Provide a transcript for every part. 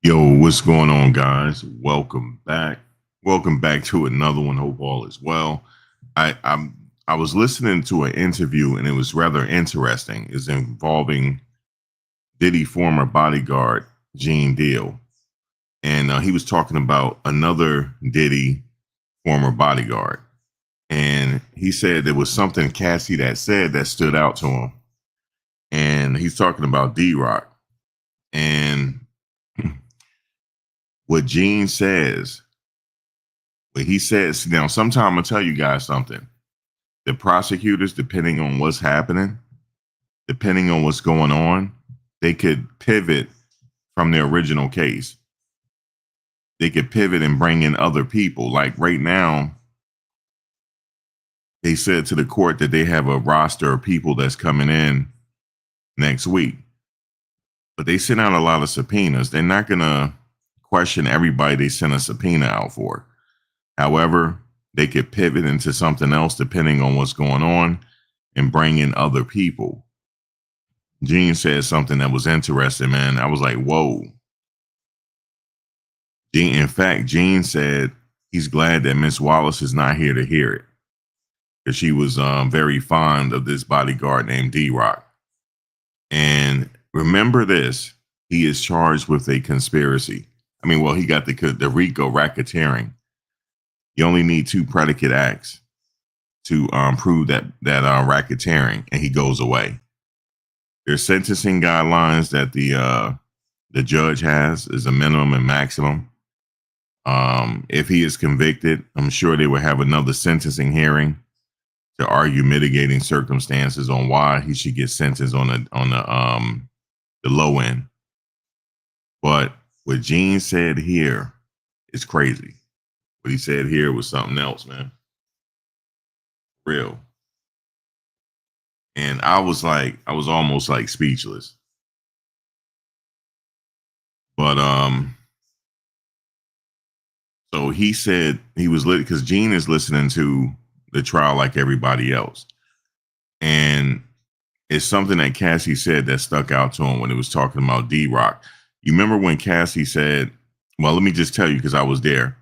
Yo, what's going on, guys? Welcome back. Welcome back to another one. Hope all is well. I was listening to an interview and it was rather interesting. It's involving Diddy former bodyguard Gene Deal, and he was talking about another Diddy former bodyguard, and he said there was something Cassie that said that stood out to him, and he's talking about D-Rock and what Gene says. But he says, now, sometime I'm going to tell you guys something. The prosecutors, depending on what's happening, depending on what's going on, they could pivot from the original case. They could pivot and bring in other people. Like right now, they said to the court that they have a roster of people that's coming in next week. But they sent out a lot of subpoenas. They're not going to question everybody they sent a subpoena out for. However, they could pivot into something else depending on what's going on and bring in other people. Gene said something that was interesting, man. I was like, whoa. In fact, Gene said he's glad that Miss Wallace is not here to hear it because she was very fond of this bodyguard named D-Rock. And remember this, he is charged with a conspiracy. I mean, well, he got the RICO racketeering. You only need 2 predicate acts to prove that racketeering, and he goes away. There's sentencing guidelines that the judge has is a minimum and maximum. If he is convicted, I'm sure they will have another sentencing hearing to argue mitigating circumstances on why he should get sentenced on the low end. But what Gene said here is crazy. What he said here was something else, man. Real. And I was almost like speechless. But so he said he was lit because Gene is listening to the trial like everybody else. And it's something that Cassie said that stuck out to him when it was talking about D-Rock. You remember when Cassie said, well, let me just tell you because I was there.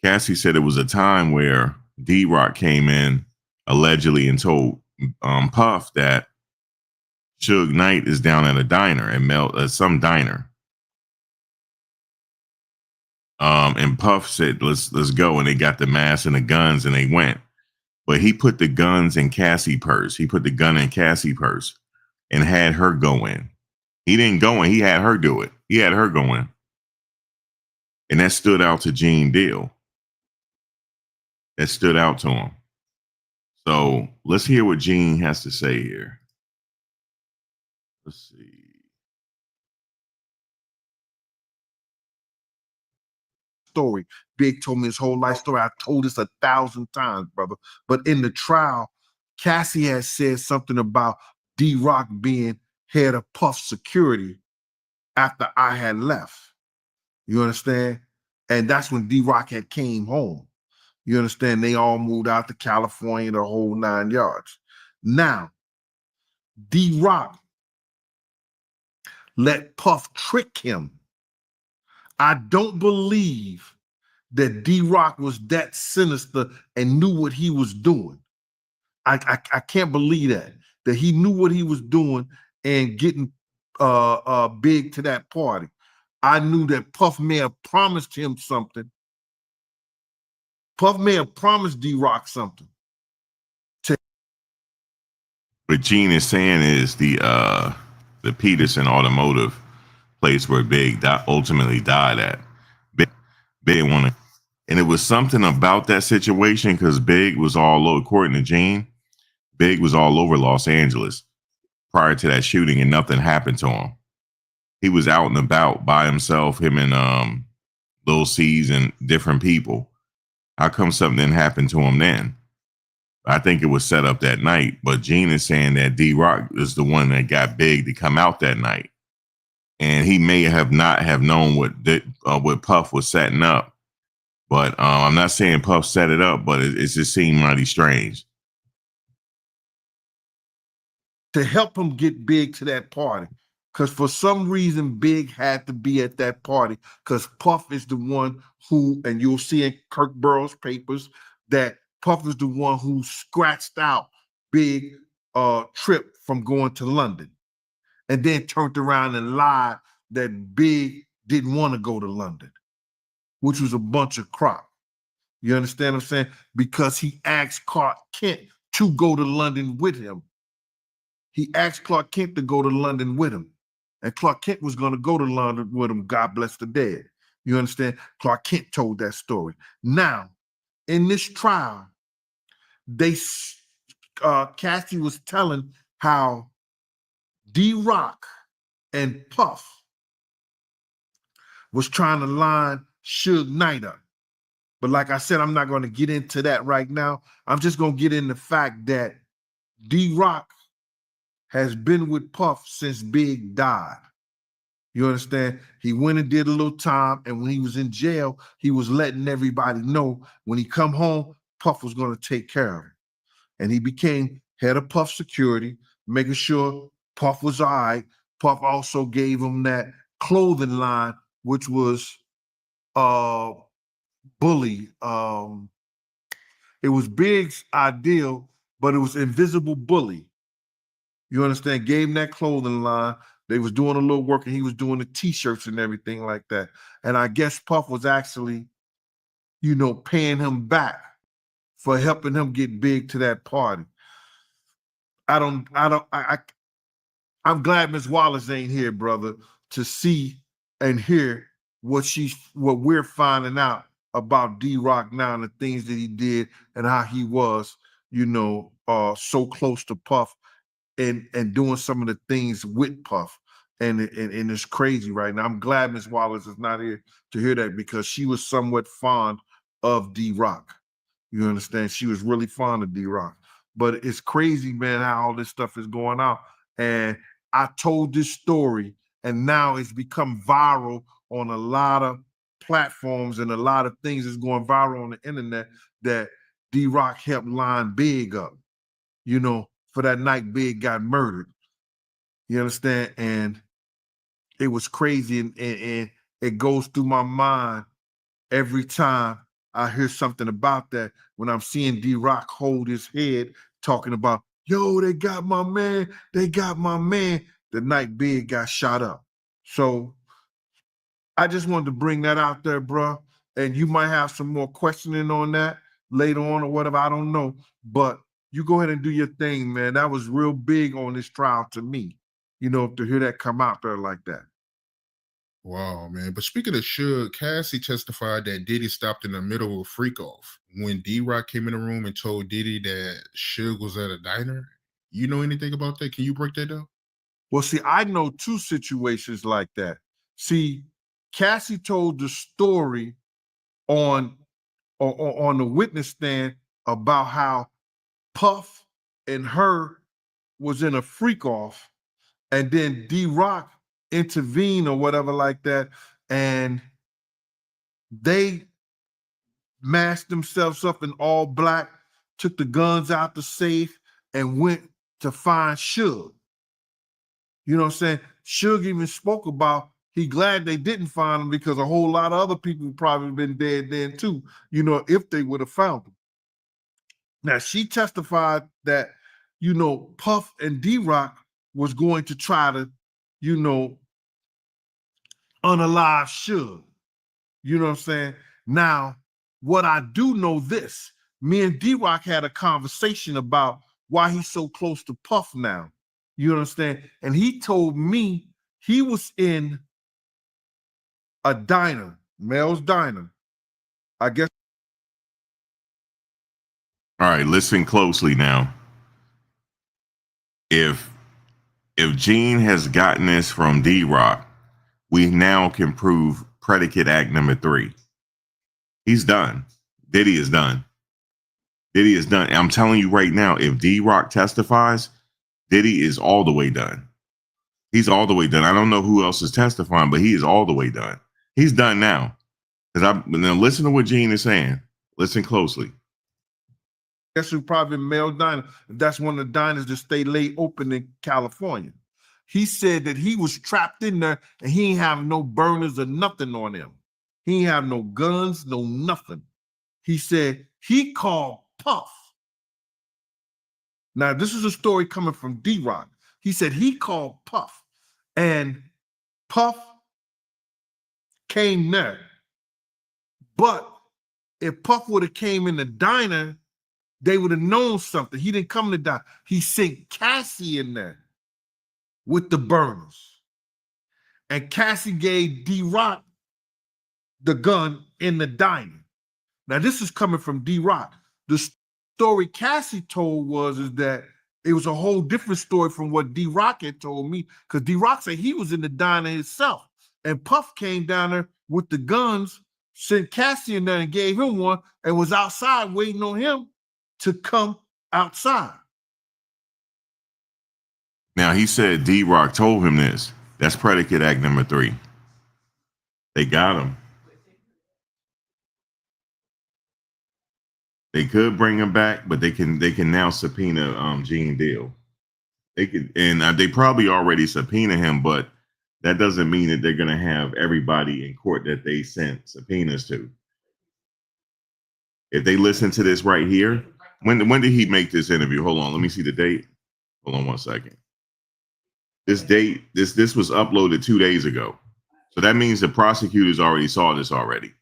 Cassie said it was a time where D-Rock came in allegedly and told Puff that Suge Knight is down at a diner and some diner. And Puff said, let's go. And they got the mask and the guns and they went. But he put the guns in Cassie's purse. He put the gun in Cassie's purse and had her go in. He didn't go in. He had her do it. He had her go in. And that stood out to Gene Deal. That stood out to him. So let's hear what Gene has to say here. Let's see. Story. Big told me his whole life story. I've told this 1,000 times, brother. But in the trial, Cassie has said something about D-Rock being head of Puff security after I had left. You understand? And that's when D-Rock had came home. You understand? They all moved out to California, the whole 9 yards. Now, D-Rock let Puff trick him. I don't believe that D-Rock was that sinister and knew what he was doing. I can't believe that he knew what he was doing and getting Big to that party. I knew that Puff may have promised him something. Puff may have promised D-Rock something. What Gene is saying is the Peterson Automotive place where Big ultimately died at. Big wanted, and it was something about that situation because Big was all over, according to Gene, Big was all over Los Angeles prior to that shooting, and nothing happened to him. He was out and about by himself, him and Lil C's and different people. How come something didn't happen to him then? I think it was set up that night, but Gene is saying that D-Rock is the one that got Big to come out that night. And he may have not have known what Puff was setting up. But I'm not saying Puff set it up, but it just seemed mighty strange. To help him get Big to that party. Because for some reason, Big had to be at that party because Puff is the one who, and you'll see in Kirk Burroughs' papers, that Puff is the one who scratched out Big trip from going to London and then turned around and lied that Big didn't want to go to London, which was a bunch of crap. You understand what I'm saying? Because he asked Clark Kent to go to London with him. He asked Clark Kent to go to London with him. And Clark Kent was going to go to London with him, God bless the dead. You understand? Clark Kent told that story. Now, in this trial, Cassie was telling how D-Rock and Puff was trying to line Suge Knight up. But like I said, I'm not going to get into that right now. I'm just going to get in the fact that D-Rock has been with Puff since Big died. You understand? He went and did a little time, and when he was in jail, he was letting everybody know when he come home, Puff was going to take care of him. And he became head of Puff security, making sure Puff was all right. Puff also gave him that clothing line, which was Bully. It was Big's ideal, but it was Invisible Bully. You understand? Gave him that clothing line. They was doing a little work, and he was doing the t-shirts and everything like that. And I guess Puff was actually, paying him back for helping him get Big to that party. I'm glad Miss Wallace ain't here, brother, to see and hear what we're finding out about D-Rock now and the things that he did and how he was, so close to Puff and doing some of the things with Puff. And it's crazy right now. I'm glad Miss Wallace is not here to hear that because she was somewhat fond of D-Rock. You understand? She was really fond of D-Rock. But it's crazy, man, how all this stuff is going out. And I told this story, and now it's become viral on a lot of platforms and a lot of things is going viral on the internet that D-Rock helped line Big up, for that night Big got murdered. You understand? And it was crazy, and it goes through my mind every time I hear something about that when I'm seeing D-Rock hold his head talking about, yo, they got my man, the night Big got shot up. So I just wanted to bring that out there, bro. And you might have some more questioning on that later on or whatever, I don't know. But you go ahead and do your thing, man. That was real big on this trial to me, to hear that come out there like that. Wow, man. But speaking of Suge, Cassie testified that Diddy stopped in the middle of a freak off. When D-Rock came in the room and told Diddy that Suge was at a diner, you know anything about that? Can you break that down? Well, see, I know two situations like that. See, Cassie told the story on the witness stand about how Puff and her was in a freak off, and then D-Rock intervened or whatever like that, and they masked themselves up in all black, took the guns out the safe, and went to find Suge. You know what I'm saying? Suge even spoke about he glad they didn't find him because a whole lot of other people probably been dead then too, if they would have found him. Now, she testified that, Puff and D-Rock was going to try to, unalive Suge. You know what I'm saying? Now, what I do know this, me and D-Rock had a conversation about why he's so close to Puff now. You understand? And he told me he was in a diner, Mel's Diner. I guess. All right, listen closely now. If Gene has gotten this from D-Rock, we now can prove predicate act number 3. He's done. Diddy is done. Diddy is done. I'm telling you right now, if D-Rock testifies, Diddy is all the way done. He's all the way done. I don't know who else is testifying, but he is all the way done. He's done now. Now listen to what Gene is saying. Listen closely. Guess who probably Mel Diner? That's one of the diners that stay late open in California. he said that he was trapped in there and he ain't have no burners or nothing on him. He ain't have no guns, no nothing. He said he called Puff. Now, this is a story coming from D-Rock. He said he called Puff, and Puff came there. But if Puff would have came in the diner, they would have known something. He didn't come to the diner. He sent Cassie in there with the burners. And Cassie gave D-Rock the gun in the diner. Now, this is coming from D-Rock. The story Cassie told is that it was a whole different story from what D-Rock had told me, because D-Rock said he was in the diner himself. And Puff came down there with the guns, sent Cassie in there and gave him one, and was outside waiting on him to come outside. Now, he said D-Rock told him this. That's predicate act number 3. They got him. They could bring him back, but they can now subpoena Gene Deal. They could, and they probably already subpoena him, but that doesn't mean that they're going to have everybody in court that they sent subpoenas to. If they listen to this right here, when did he make this interview? Hold on, let me see the date. Hold on 1 second. This date, this was uploaded 2 days ago. So that means the prosecutors already saw this already.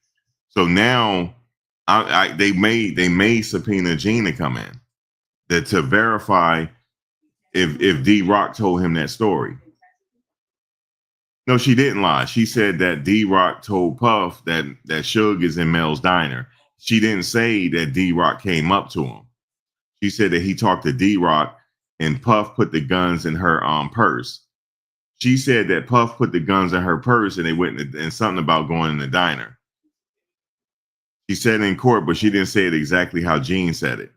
So now they may subpoena Gene to come in to verify if D-Rock told him that story. No, she didn't lie. She said that D-Rock told Puff that Suge is in Mel's diner. She didn't say that D-Rock came up to him. She said that he talked to D-Rock and Puff put the guns in her purse. She said that Puff put the guns in her purse and they went and something about going in the diner. She said it in court, but she didn't say it exactly how Gene said it.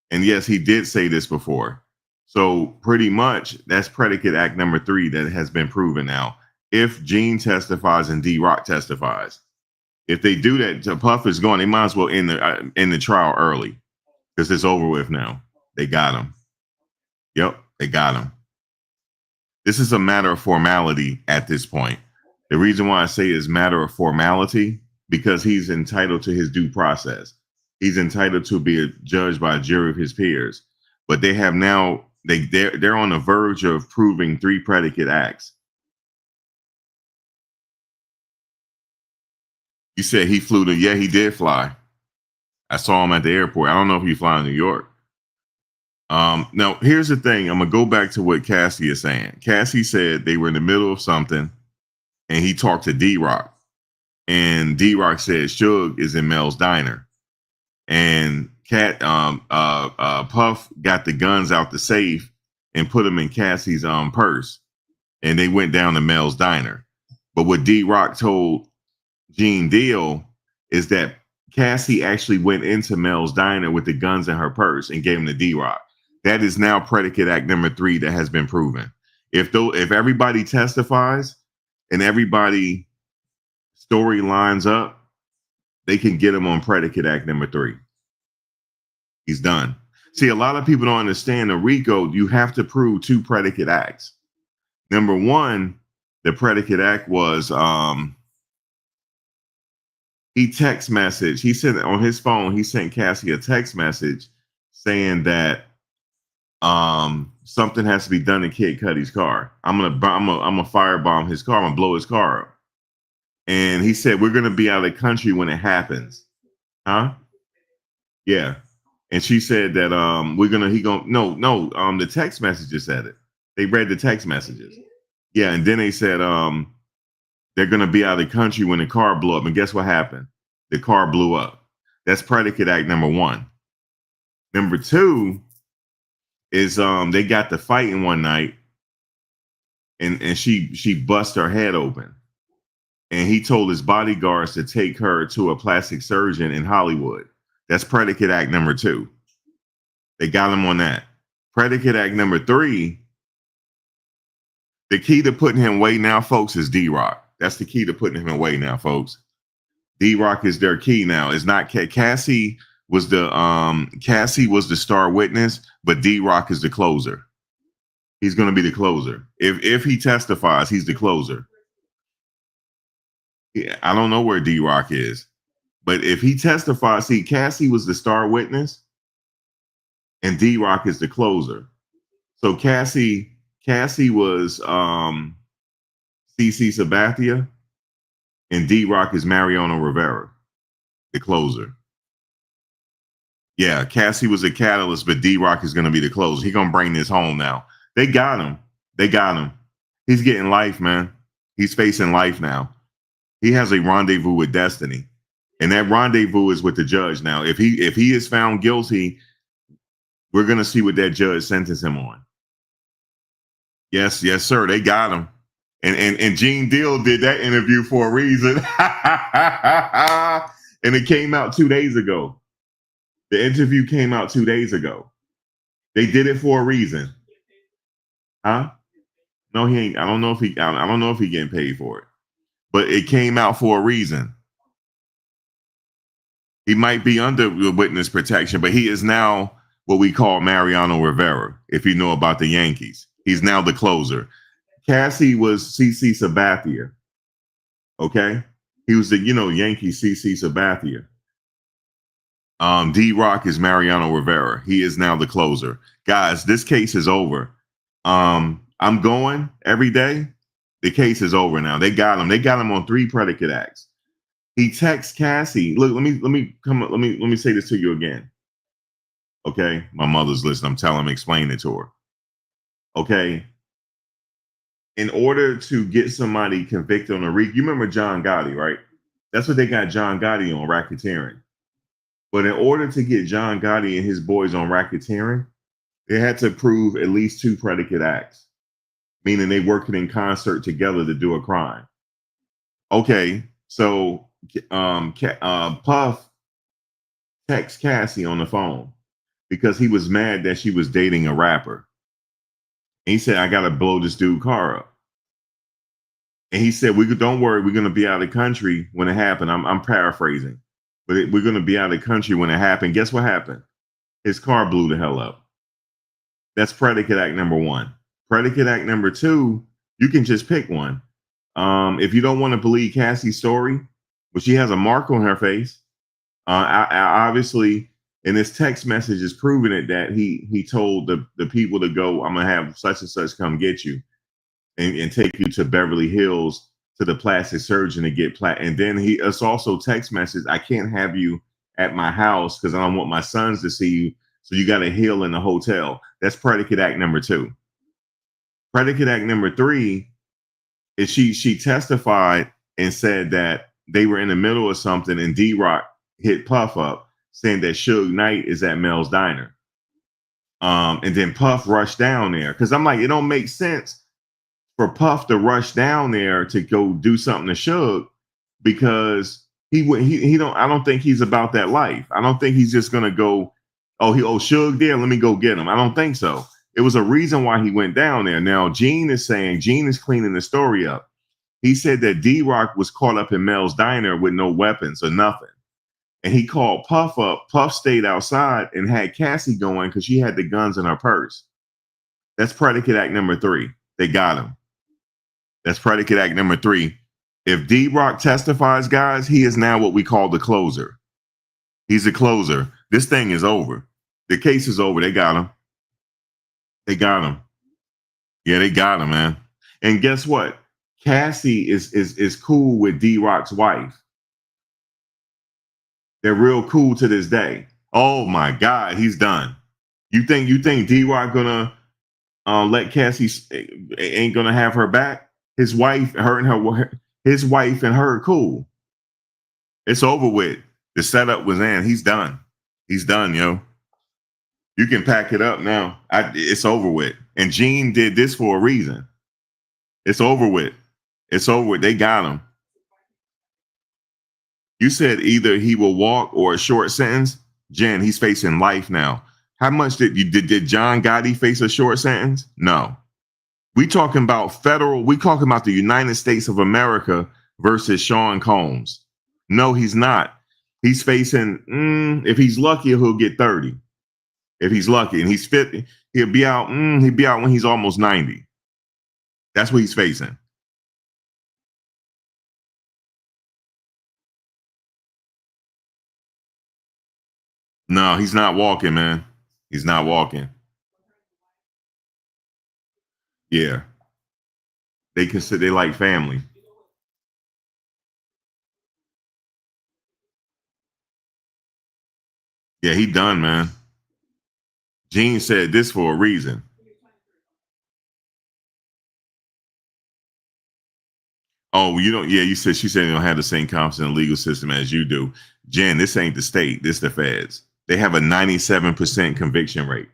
And yes, he did say this before. So pretty much that's predicate act number 3 that has been proven now. If Gene testifies and D-Rock testifies, if they do that, Puff is gone. They might as well end the trial early because it's over with now. They got him. Yep, they got him. This is a matter of formality at this point. The reason why I say it's matter of formality, because he's entitled to his due process. He's entitled to be judged by a jury of his peers. But they have now, they're on the verge of proving 3 predicate acts. You said he flew to, yeah, he did fly. I saw him at the airport. I don't know if he flew to New York. Now, here's the thing. I'm going to go back to what Cassie is saying. Cassie said they were in the middle of something, and he talked to D-Rock. And D-Rock said Suge is in Mel's diner. And Puff got the guns out the safe and put them in Cassie's purse. And they went down to Mel's diner. But what D-Rock told Gene Deal is that Cassie actually went into Mel's diner with the guns in her purse and gave them to D-Rock. That is now predicate act number 3 that has been proven. If everybody testifies and everybody story lines up, they can get him on predicate act number 3. He's done. See, a lot of people don't understand the RICO. You have to prove 2 predicate acts. Number 1, the predicate act was he text message. He sent on his phone. He sent Cassie a text message saying that something has to be done to Kid Cudi's car. I'm gonna firebomb his car. I'm gonna blow his car up. And he said, we're going to be out of the country when it happens. Huh? Yeah. And she said that the text messages said it. They read the text messages. Yeah. And then they said they're going to be out of the country when the car blew up. And guess what happened? The car blew up. That's predicate act number 1. Number 2 is they got to fighting one night and she bust her head open. And he told his bodyguards to take her to a plastic surgeon in Hollywood. That's predicate act number 2. They got him on that. Predicate act number 3, the key to putting him away now, folks, is D-Rock. That's the key to putting him away now, folks. D-Rock is their key now. It's not Cassie was the star witness, but D-Rock is the closer. He's going to be the closer. If he testifies, he's the closer. Yeah, I don't know where D-Rock is, but if he testifies, see, Cassie was the star witness, and D-Rock is the closer. So Cassie was CC Sabathia, and D-Rock is Mariano Rivera, the closer. Yeah, Cassie was a catalyst, but D-Rock is going to be the closer. He's going to bring this home now. They got him. They got him. He's getting life, man. He's facing life now. He has a rendezvous with destiny. And that rendezvous is with the judge now. If he is found guilty, we're going to see what that judge sentences him on. Yes, sir. They got him. And Gene Deal did that interview for a reason. And it came out 2 days ago. The interview came out 2 days ago. They did it for a reason. Huh? No, he ain't. I don't know if he getting paid for it. But it came out for a reason. He might be under witness protection, but he is now what we call Mariano Rivera. If you know about the Yankees, he's now the closer. Cassie was CC Sabathia. Okay, he was the Yankee CC Sabathia. D-Rock is Mariano Rivera. He is now the closer. Guys, this case is over. I'm going every day. The case is over now. They got him. They got him on 3 predicate acts. He texts Cassie. Look, let me say this to you again. Okay, my mother's listening. I'm telling him, explain it to her. Okay. In order to get somebody convicted on a you remember John Gotti, right? That's what they got John Gotti on, racketeering. But in order to get John Gotti and his boys on racketeering, they had to prove at least 2 predicate acts, meaning they working in concert together to do a crime. Okay, so Puff texts Cassie on the phone because he was mad that she was dating a rapper. And he said, I got to blow this dude's car up. And he said, don't worry, we're going to be out of the country when it happened. I'm paraphrasing, but we're going to be out of the country when it happened. Guess what happened? His car blew the hell up. That's predicate act number 1. Predicate act number 2, you can just pick one. If you don't want to believe Cassie's story, but she has a mark on her face, I obviously, and this text message is proving it, that he told the people to go, I'm going to have such and such come get you and take you to Beverly Hills to the plastic surgeon to get and then it's also text message, I can't have you at my house because I don't want my sons to see you, so you got to heal in the hotel. That's predicate act number 2. Predicate act number 3 is she testified and said that they were in the middle of something and D-Rock hit Puff up saying that Suge Knight is at Mel's Diner. And then Puff rushed down there because I'm like, it don't make sense for Puff to rush down there to go do something to Suge because I don't think he's about that life. I don't think he's just gonna go, Suge there, let me go get him. I don't think so. It was a reason why he went down there. Now, Gene is cleaning the story up. He said that D-Rock was caught up in Mel's Diner with no weapons or nothing. And he called Puff up. Puff stayed outside and had Cassie going because she had the guns in her purse. That's predicate act number 3. They got him. That's predicate act number 3. If D-Rock testifies, guys, he is now what we call the closer. He's a closer. This thing is over. The case is over. They got him. They got him. Yeah, they got him, man. And guess what? Cassie is cool with D-Rock's wife. They're real cool to this day. Oh my God, he's done. You think D-Rock gonna let Cassie ain't gonna have her back? His wife and her cool. It's over with. The setup was in. He's done. He's done, yo. You can pack it up now. It's over with. And Gene did this for a reason. It's over with. It's over with. They got him. You said either he will walk or a short sentence. Jen, he's facing life now. How much did John Gotti face a short sentence? No. We talking about federal. We talking about the United States of America versus Sean Combs. No, he's not. He's facing, if he's lucky, he'll get 30. If he's lucky and he's fit, he'll be out. He'll be out when he's almost 90. That's what he's facing. No, he's not walking, man. He's not walking. Yeah. They consider they like family. Yeah, he done, man. Gene said this for a reason. Oh, you don't. Yeah, she said you don't have the same confidence in the legal system as you do. Jen, this ain't the state. This the feds. They have a 97% conviction rate.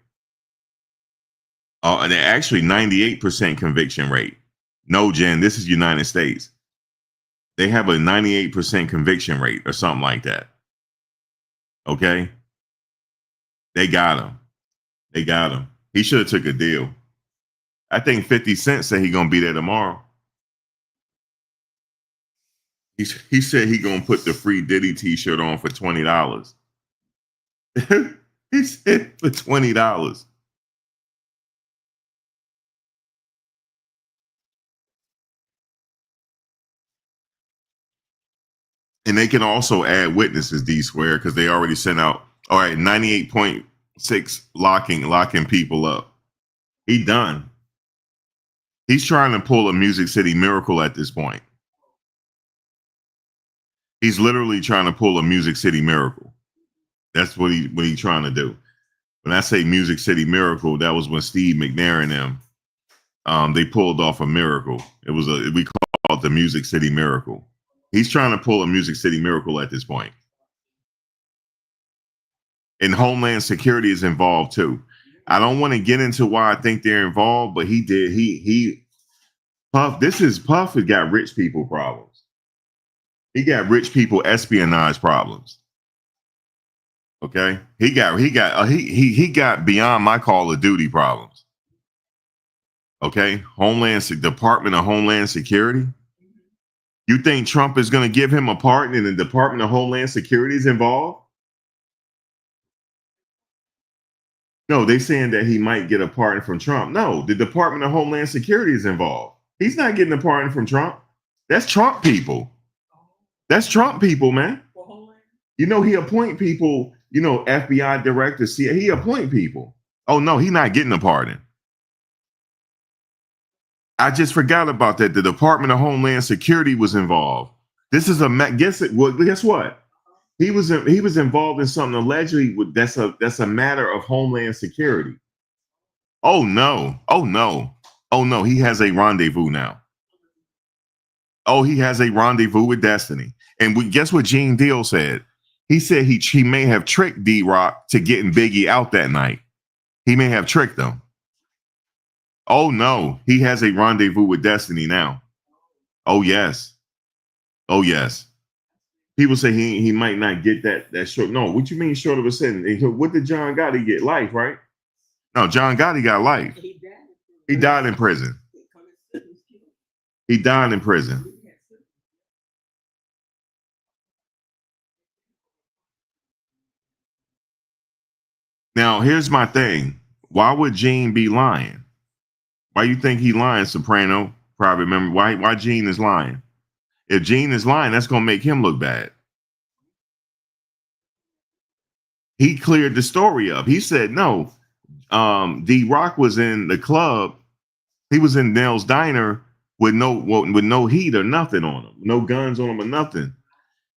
And they're actually 98% conviction rate. No, Jen, this is United States. They have a 98% conviction rate or something like that. Okay. They got him. They got him. He should have took a deal. I think 50 Cent said he gonna be there tomorrow. He said he gonna put the free Diddy t-shirt on for $20. He said for $20. And they can also add witnesses, D Square, because they already sent out, all right, 98.6 locking people up. He done. He's trying to pull a Music City Miracle at this point. He's literally trying to pull a Music City Miracle. That's what he's trying to do. When I say Music City Miracle, that was when Steve McNair and them, they pulled off a miracle. We call it the Music City Miracle. He's trying to pull a Music City Miracle at this point. And Homeland Security is involved too. I don't want to get into why I think they're involved, but he did. Puff has got rich people problems. He got rich people espionage problems. Okay, he got beyond my Call of Duty problems. Okay, Department of Homeland Security. You think Trump is going to give him a pardon and the Department of Homeland Security is involved? No, they're saying that he might get a pardon from Trump. No, the Department of Homeland Security is involved. He's not getting a pardon from Trump. That's Trump people. That's Trump people, man. You know, he appoint people, FBI director, he appoint people. Oh, no, he's not getting a pardon. I just forgot about that. The Department of Homeland Security was involved. This is guess what? He was involved in something allegedly that's a matter of Homeland Security. Oh no. He has a rendezvous now. Oh, he has a rendezvous with Destiny. And guess what Gene Deal said? He said he may have tricked D-Rock to getting Biggie out that night. He may have tricked them. Oh no, he has a rendezvous with Destiny now. Oh yes. People say he might not get that short. No, what you mean short of a sentence? What did John Gotti get? Life, right? No, John Gotti got life. He died in prison. He died in prison. Now, here's my thing. Why would Gene be lying? Why you think he lying, Soprano? Private member. Why Gene is lying? If Gene is lying, that's going to make him look bad. He cleared the story up. He said, no, D-Rock was in the club. He was in Nell's diner with no heat or nothing on him. No guns on him or nothing.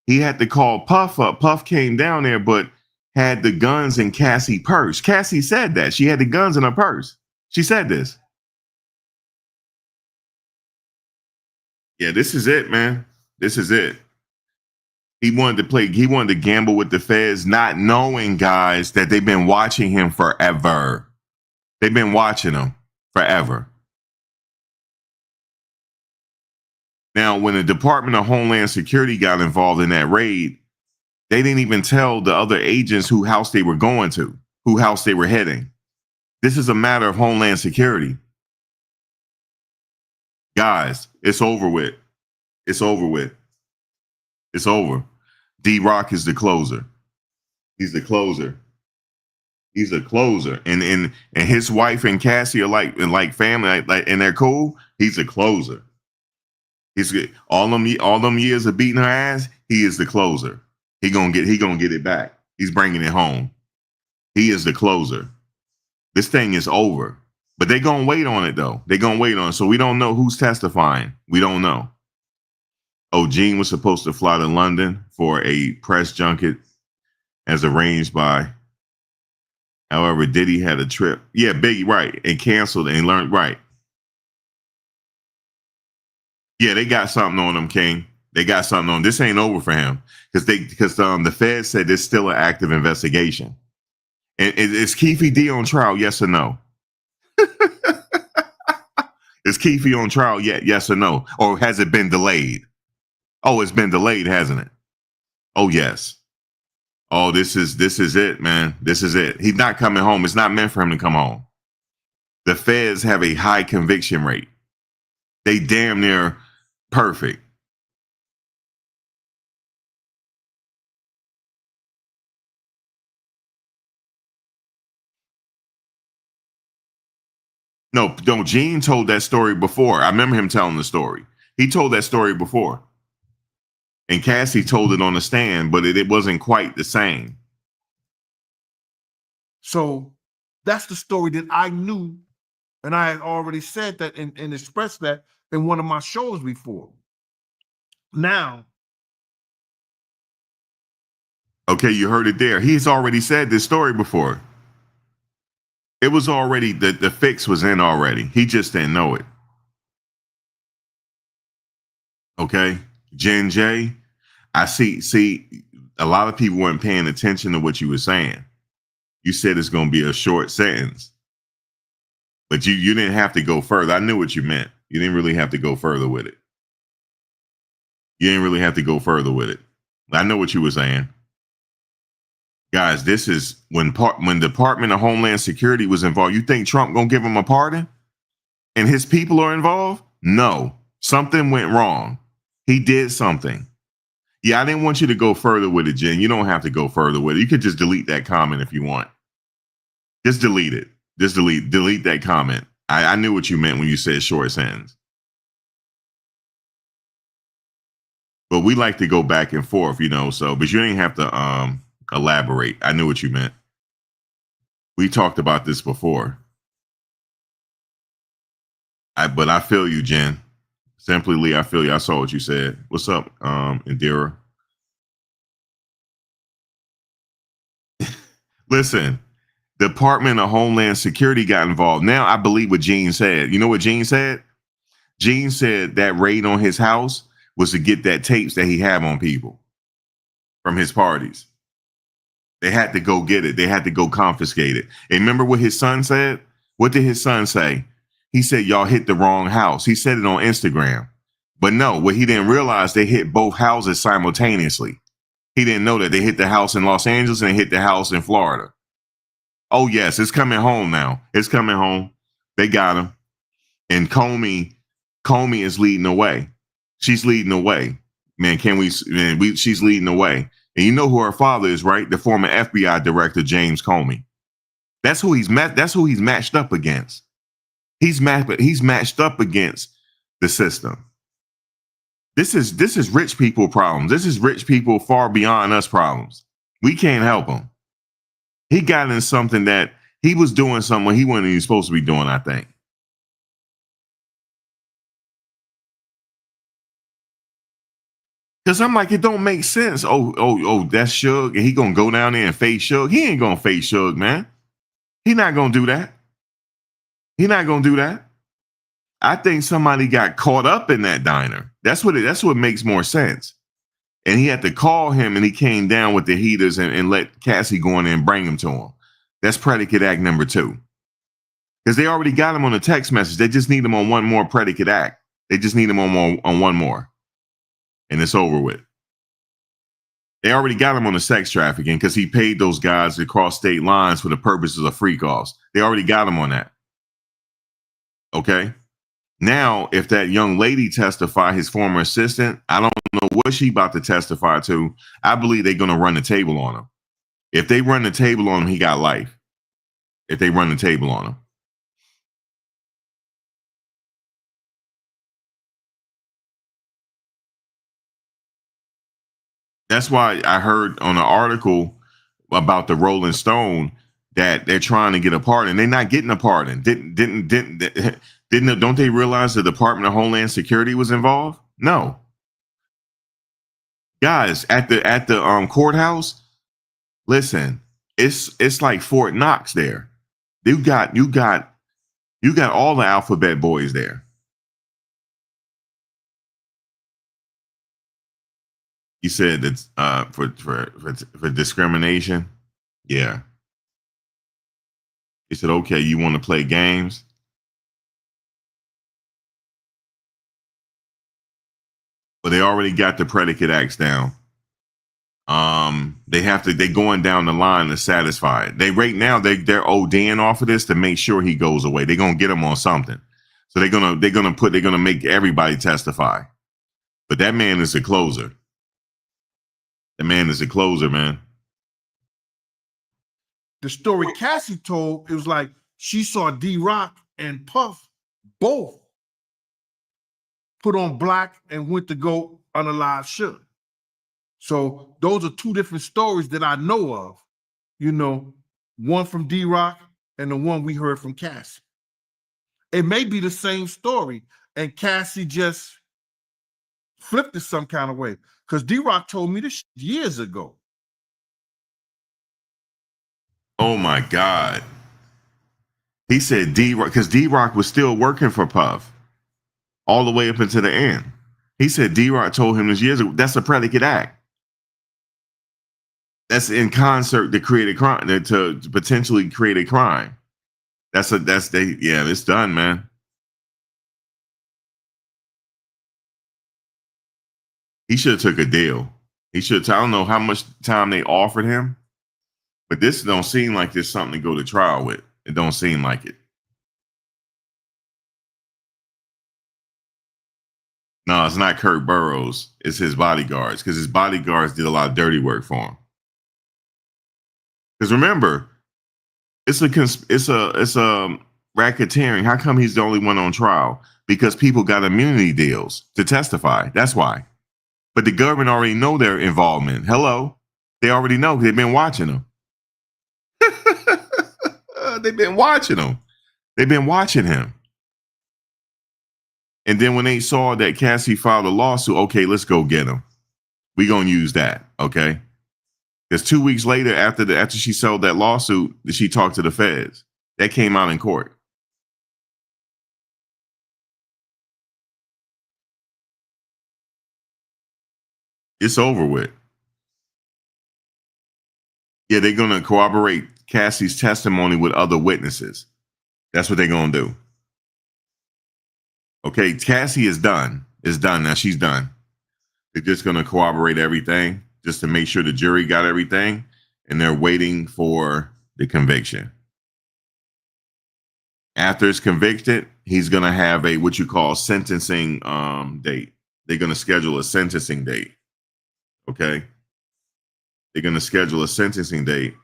He had to call Puff up. Puff came down there, but had the guns in Cassie's purse. Cassie said that. She had the guns in her purse. She said this. Yeah, this is it, man. This is it. He wanted to gamble with the feds, not knowing, guys, that they've been watching him forever. They've been watching him forever. Now, when the Department of Homeland Security got involved in that raid, they didn't even tell the other agents who house they were going to, who house they were heading. This is a matter of Homeland Security. Guys, it's over with. It's over with. It's over. D-Rock is the closer. He's the closer. He's a closer, and his wife and Cassie are like family, and they're cool. He's a closer. He's good. All them years of beating her ass. He is the closer. He gonna get it back. He's bringing it home. He is the closer. This thing is over, but they gonna wait on it though. They gonna wait on it. So we don't know who's testifying. We don't know. Oh, Gene was supposed to fly to London for a press junket as arranged by. However, Diddy had a trip. Yeah, Biggie, right. And canceled and learned, right. Yeah, they got something on him, King. They got something on. This ain't over for him. Because the Fed said there's still an active investigation. And is Keefe D on trial, yes or no? Is Keefe on trial yet, yes or no? Or has it been delayed? Oh, it's been delayed, hasn't it? Oh, yes. Oh, this is it, man. This is it. He's not coming home. It's not meant for him to come home. The feds have a high conviction rate. They damn near perfect. No, Gene told that story before. I remember him telling the story. He told that story before. And Cassie told it on the stand, but it wasn't quite the same. So that's the story that I knew, and I had already said that and expressed that in one of my shows before. Now. Okay, you heard it there. He's already said this story before. It was already, the fix was in already. He just didn't know it. Okay, Jen J, I see, a lot of people weren't paying attention to what you were saying. You said it's going to be a short sentence, but you didn't have to go further. I knew what you meant. You didn't really have to go further with it. You didn't really have to go further with it. I know what you were saying. Guys, this is when Department of Homeland Security was involved. You think Trump going to give him a pardon? And his people are involved? No. Something went wrong. He did something. Yeah, I didn't want you to go further with it, Jen. You don't have to go further with it. You could just delete that comment if you want. Just delete it. Just delete that comment. I knew what you meant when you said short sentence. But we like to go back and forth, so, but you didn't have to elaborate. I knew what you meant. We talked about this before. But I feel you, Jen. Simply Lee, I feel you. I saw what you said. What's up, Indira? Listen, Department of Homeland Security got involved. Now I believe what Gene said. You know what Gene said? Gene said that raid on his house was to get that tapes that he had on people from his parties. They had to go get it. They had to go confiscate it. And remember what his son said? What did his son say? He said, y'all hit the wrong house. He said it on Instagram. But no, what he didn't realize, they hit both houses simultaneously. He didn't know that they hit the house in Los Angeles and hit the house in Florida. Oh, yes, it's coming home now. It's coming home. They got him. And Comey is leading the way. She's leading the way. Man, she's leading the way. And you know who her father is, right? The former FBI director, James Comey. That's who he's matched up against. He's matched up against the system. This is rich people problems. This is rich people far beyond us problems. We can't help him. He got in something that he was doing something he wasn't even supposed to be doing, I think. Because I'm like, it don't make sense. Oh, that's Suge. And he going to go down there and face Suge. He ain't going to face Suge, man. He not going to do that. He not going to do that. I think somebody got caught up in that diner. That's what makes more sense. And he had to call him, and he came down with the heaters and let Cassie go in there and bring him to him. That's predicate act number 2. Because they already got him on a text message. They just need him on one more predicate act. They just need him on one more. And it's over with. They already got him on the sex trafficking because he paid those guys to cross state lines for the purposes of freak offs. They already got him on that. Okay. Now, if that young lady testify, his former assistant, I don't know what she about to testify to. I believe they're going to run the table on him. If they run the table on him, he got life. if they run the table on him. That's why I heard on an article about the Rolling Stone that they're trying to get a pardon. They're not getting a pardon. Don't they realize the Department of Homeland Security was involved? No. Guys, at the courthouse, listen, it's like Fort Knox there. You got all the alphabet boys there. You said it's for discrimination. Yeah. He said, okay, you want to play games? But they already got the predicate acts down. They're going down the line to satisfy it. They're ODing off of this to make sure he goes away. They're gonna get him on something. So they're gonna make everybody testify. But that man is a closer. The man is a closer, man. The story Cassie told, it was like she saw D-Rock and Puff both put on black and went to go unalive Suge. So those are two different stories that I know of. You know, one from D-Rock and the one we heard from Cassie. It may be the same story, and Cassie just flipped it some kind of way. Because D-Rock told me this years ago. Oh my God. He said D-Rock, because D-Rock was still working for Puff all the way up into the end. He said D-Rock told him this years ago. That's a predicate act. That's in concert to create a crime, to potentially create a crime. It's done, man. He should have took a deal. I don't know how much time they offered him, but this don't seem like there's something to go to trial with. It don't seem like it. No, it's not Kurt Burrows. It's his bodyguards, because his bodyguards did a lot of dirty work for him. Because remember, it's a racketeering. How come he's the only one on trial? Because people got immunity deals to testify. That's why. But the government already know their involvement. Hello, they already know. They've been watching them. They've been watching him. They've been watching him. And then when they saw that Cassie filed a lawsuit, okay, let's go get him. We're gonna use that, okay? Because 2 weeks later, after she sold that lawsuit, she talked to the feds. That came out in court. It's over with. Yeah, they're gonna corroborate Cassie's testimony with other witnesses. That's what they're gonna do. Okay, Cassie is done. It's done now. She's done. They're just gonna corroborate everything, just to make sure the jury got everything, and they're waiting for the conviction. After it's convicted, he's gonna have a what you call sentencing date. They're gonna schedule a sentencing date. Okay, they're gonna schedule a sentencing date.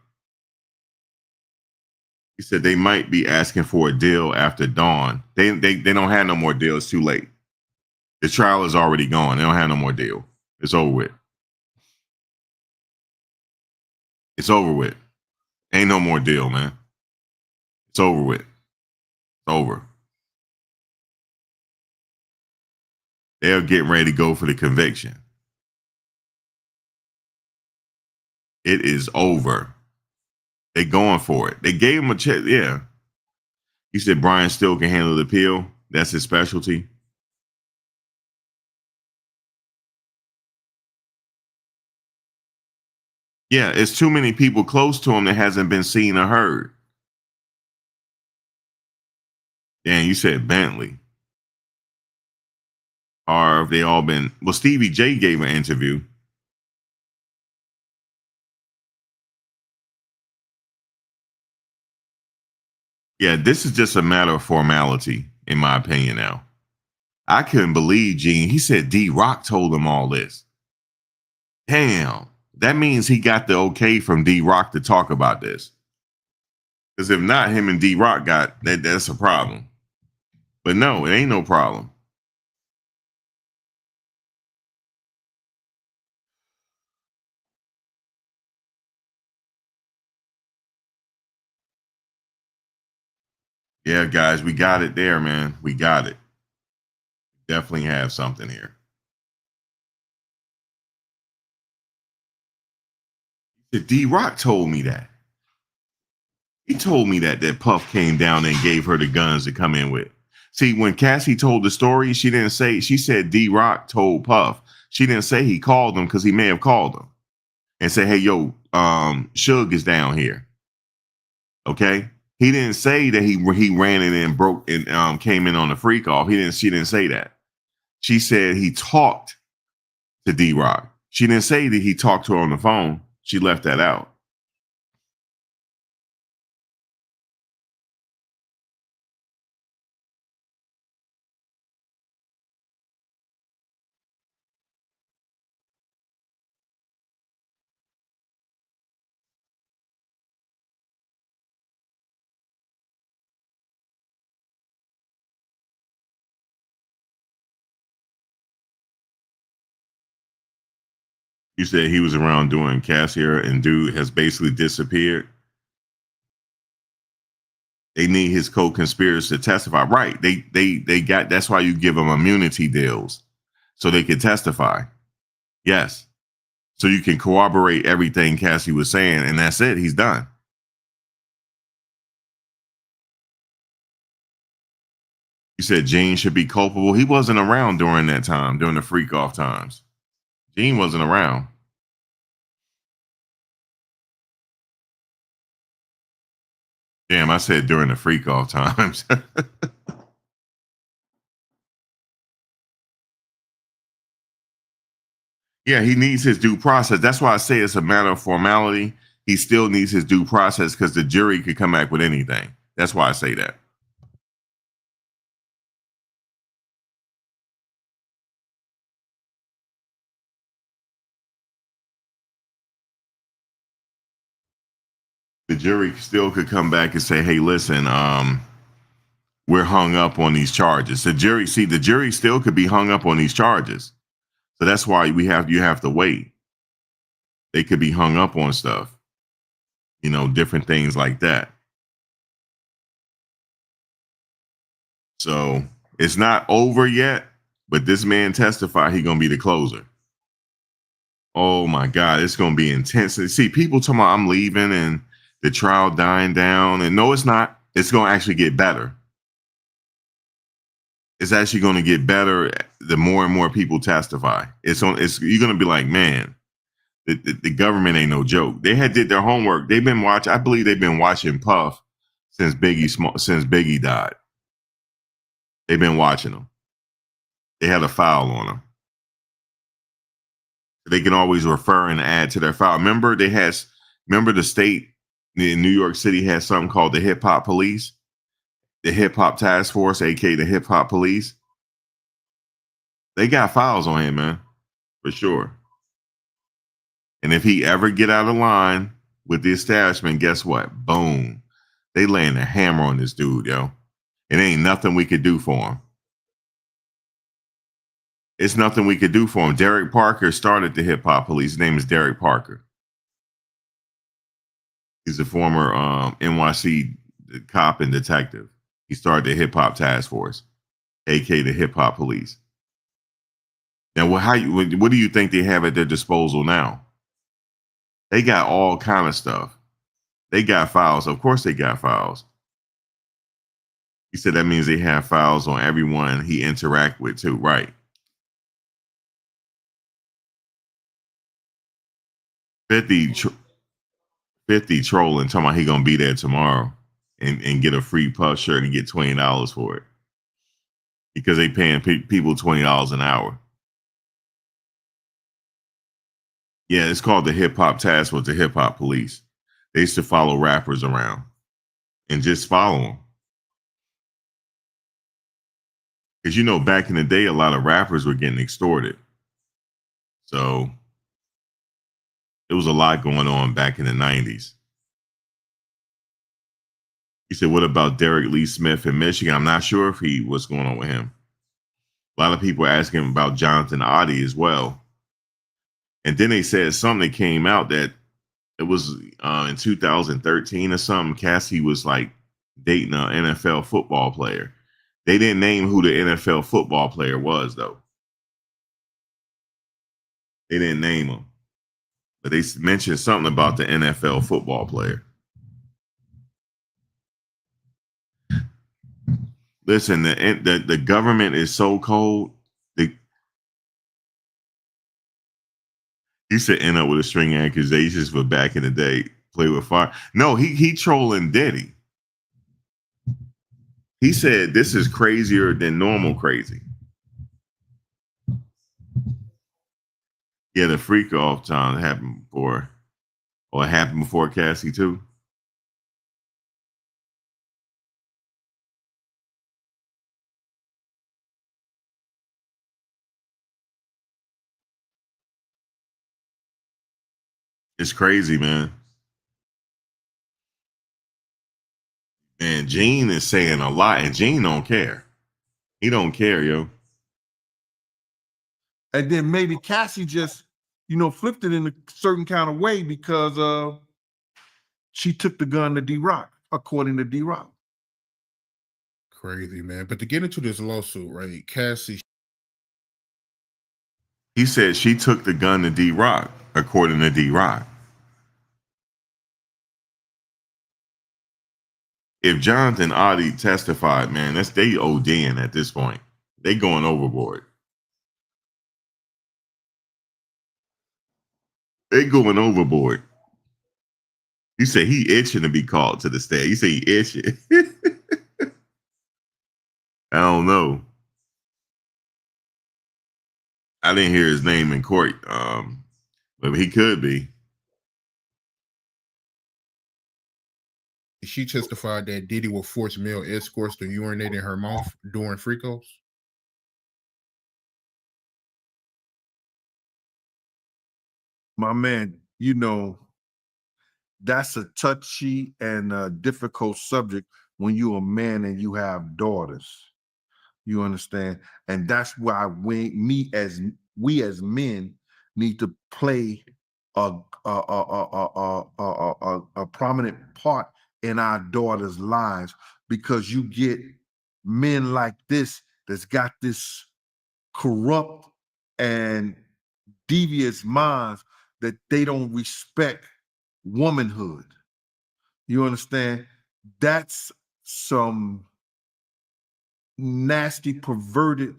He said they might be asking for a deal after dawn. They don't have no more deal. It's too late. The trial is already gone. They don't have no more deal. It's over with. It's over with. Ain't no more deal, man. It's over with. It's over. They're getting ready to go for the conviction. It is over. They going for it. They gave him a check. Yeah. He said Brian still can handle the appeal. That's his specialty. Yeah, it's too many people close to him that hasn't been seen or heard. Dan, you said Bentley. Or have they all been? Well, Stevie J gave an interview. Yeah, this is just a matter of formality, in my opinion now. I couldn't believe Gene. He said D-Rock told him all this. Damn. That means he got the okay from D-Rock to talk about this. Because if not, him and D-Rock got that. That's a problem. But no, it ain't no problem. Yeah, guys, we got it there, man. We got it. Definitely have something here. D-Rock told me that. He told me that Puff came down and gave her the guns to come in with. See, when Cassie told the story, she didn't say, she said D-Rock told Puff. She didn't say he called him because he may have called him and said, hey, yo, Suge is down here. Okay. He didn't say that he ran in and broke and came in on the freak off. She didn't say that. She said he talked to D-Rock. She didn't say that he talked to her on the phone. She left that out. You said he was around doing Cassier and dude has basically disappeared. They need his co-conspirators to testify. Right. They got, that's why you give them immunity deals so they can testify. Yes. So you can corroborate everything Cassie was saying, and that's it. He's done. You said Gene should be culpable. He wasn't around during that time, during the freak off times. Gene wasn't around. Damn, I said during the freak off times. Yeah, he needs his due process. That's why I say it's a matter of formality. He still needs his due process because the jury could come back with anything. That's why I say that. The jury still could come back and say, hey, listen, we're hung up on these charges. The jury still could be hung up on these charges. So that's why you have to wait. They could be hung up on stuff, different things like that. So it's not over yet, but this man testified he's going to be the closer. Oh my God, it's going to be intense. See, people talking about I'm leaving and the trial dying down. And no, it's not. It's going to actually get better. It's actually going to get better the more and more people testify. You're going to be like, man, the government ain't no joke. They did their homework. I believe they've been watching Puff since Biggie died. They've been watching him. They had a file on him. They can always refer and add to their file. Remember the state in New York City has something called the Hip Hop Police, the Hip Hop Task Force, aka the Hip Hop Police. They got files on him, man, for sure. And if he ever get out of line with the establishment, guess what? Boom. They laying a hammer on this dude, yo. It ain't nothing we could do for him. It's nothing we could do for him. Derek Parker started the Hip Hop Police. His name is Derek Parker. He's a former NYC cop and detective. He started the Hip Hop Task Force, aka the Hip Hop Police. Now, what do you think they have at their disposal now? They got all kind of stuff. They got files. Of course, they got files. He said that means they have files on everyone he interact with too, right? 50 trolling, talking about he gonna be there tomorrow and get a free Puff shirt and get $20 for it because they paying people $20 an hour. Yeah, it's called the Hip Hop Task Force, the Hip Hop Police. They used to follow rappers around and just follow them. Because back in the day, a lot of rappers were getting extorted. So there was a lot going on back in the 90s. He said, what about Derek Lee Smith in Michigan? I'm not sure if what's going on with him. A lot of people are asking about Jonathan Oddie as well. And then they said something that came out that it was in 2013 or something. Cassie was like dating an NFL football player. They didn't name who the NFL football player was, though. They didn't name him. But they mentioned something about the NFL football player. Listen, the government is so cold. He said end up with a string of accusations for back in the day. Play with fire. No, he trolling Diddy. He said this is crazier than normal crazy. Yeah, the freak off time happened before, or it happened before Cassie too. It's crazy, man. And Gene is saying a lot, and Gene don't care. He don't care, yo. And then maybe Cassie just, flipped it in a certain kind of way because she took the gun to D-Rock, according to D-Rock. Crazy, man. But to get into this lawsuit, right, Cassie. He said she took the gun to D-Rock, according to D-Rock. If Jonathan Oddie testified, man, they ODing at this point. They going overboard. They going overboard. He said he itching to be called to the stand. He said he itching. I don't know. I didn't hear his name in court, but he could be. She testified that Diddy will force male escorts to urinate in her mouth during freak-offs. My man, that's a touchy and a difficult subject when you're a man and you have daughters. You understand? And that's why we as men need to play a prominent part in our daughters' lives, because you get men like this that's got this corrupt and devious minds that they don't respect womanhood. You understand? That's some nasty, perverted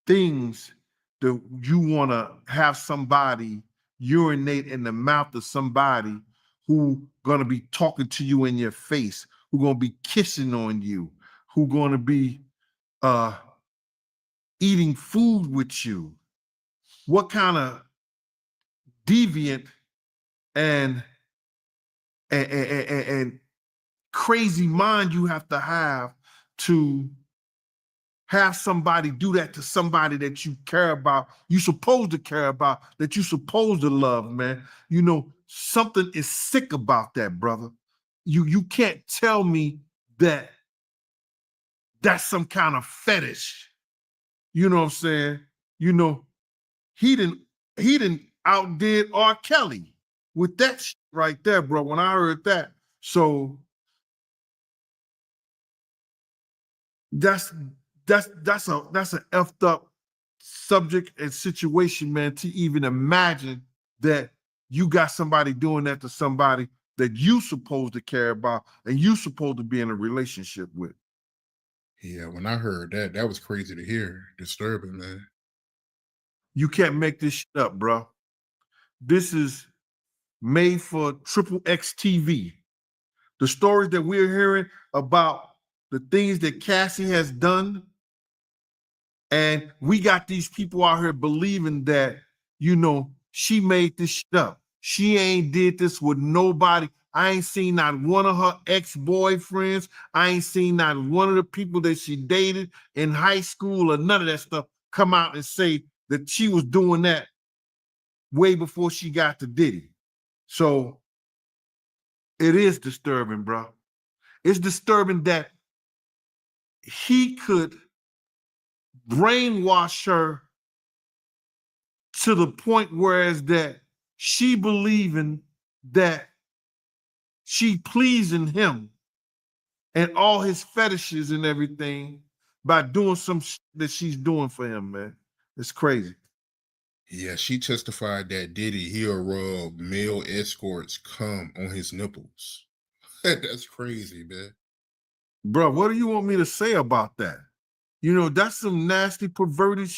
things that you want to have somebody urinate in the mouth of somebody who going to be talking to you in your face, who going to be kissing on you, who going to be eating food with you. What kind of deviant and crazy mind you have to have somebody do that to somebody that you care about, you supposed to care about, that you supposed to love, man. Something is sick about that, brother. You can't tell me that that's some kind of fetish. You know what I'm saying? He didn't outdid R. Kelly with that shit right there, bro, when I heard that. So that's an effed up subject and situation, man, to even imagine that you got somebody doing that to somebody that you supposed to care about and you supposed to be in a relationship with. Yeah, when I heard that, that was crazy to hear. Disturbing, man. You can't make this shit up, bro. This is made for Triple X TV. The stories that we're hearing about the things that Cassie has done, and we got these people out here believing that, she made this shit up. She ain't did this with nobody. I ain't seen not one of her ex-boyfriends. I ain't seen not one of the people that she dated in high school or none of that stuff come out and say that she was doing that way before she got to Diddy. So it is disturbing, bro. It's disturbing that he could brainwash her to the point whereas that she believing that she pleasing him and all his fetishes and everything by doing some that she's doing for him, man. It's crazy. Yeah, she testified that Diddy, he'll rub male escorts cum on his nipples. That's crazy, man. Bro, what do you want me to say about that? You know, that's some nasty, perverted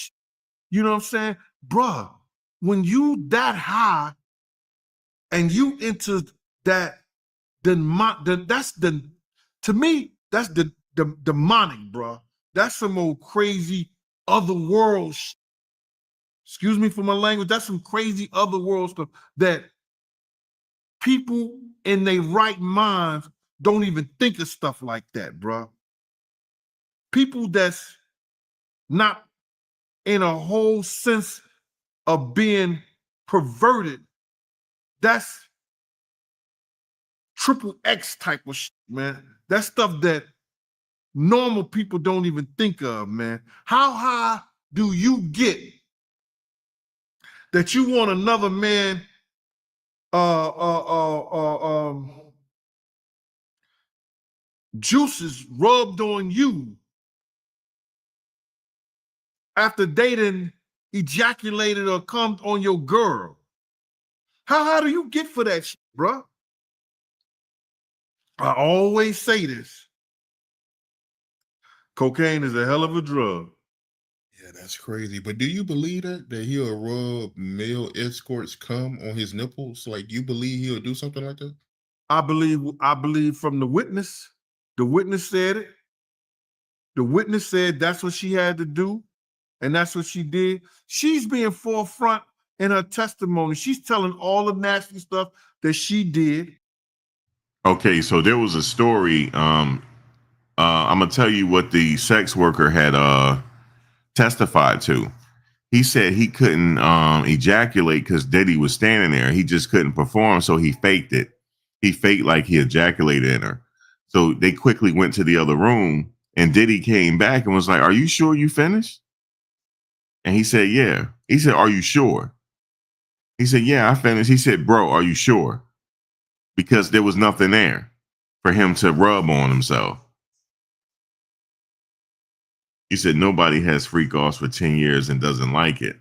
you know what I'm saying? Bro, when you that high and you into that, that's the, to me, that's the demonic, bro. That's some old crazy other world excuse me for my language, that's some crazy other world stuff that people in their right minds don't even think of stuff like that, bro. People that's not in a whole sense of being perverted, that's triple X type of shit, man. That's stuff that normal people don't even think of, man. How high do you get that you want another man juices rubbed on you after dating ejaculated or come on your girl? How high do you get for that shit, bro? I always say this. Cocaine is a hell of a drug. Yeah, that's crazy. But do you believe that he'll rub male escorts cum on his nipples? Like, you believe he'll do something like that? I believe from the witness. The witness said it. The witness said that's what she had to do, and that's what she did. She's being forefront in her testimony. She's telling all the nasty stuff that she did. Okay, so there was a story. I'm gonna tell you what the sex worker had testified to. He said he couldn't ejaculate because Diddy was standing there. He just couldn't perform, so he faked it. He faked like he ejaculated in her. So they quickly went to the other room, and Diddy came back and was like, "Are you sure you finished?" And he said, "Yeah." He said, "Are you sure?" He said, "Yeah, I finished." He said, "Bro, are you sure?" Because there was nothing there for him to rub on himself. He said, "Nobody has freak offs for 10 years and doesn't like it."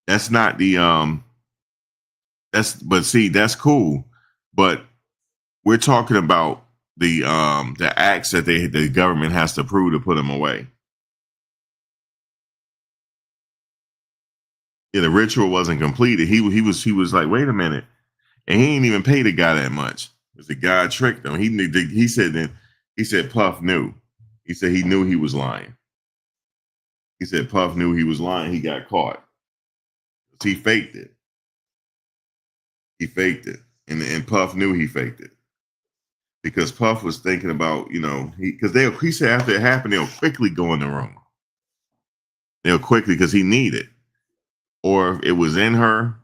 That's not the but see, that's cool. But we're talking about the acts that the government has to prove to put him away. Yeah, the ritual wasn't completed. He was like, wait a minute, and he ain't even pay the guy that much. Because the guy tricked him. He said Puff knew. He said he knew he was lying. He said Puff knew he was lying. He got caught. He faked it. He faked it, and Puff knew he faked it because Puff was thinking about, he said after it happened they'll quickly go in the room. They'll quickly because he needed, or if it was in her,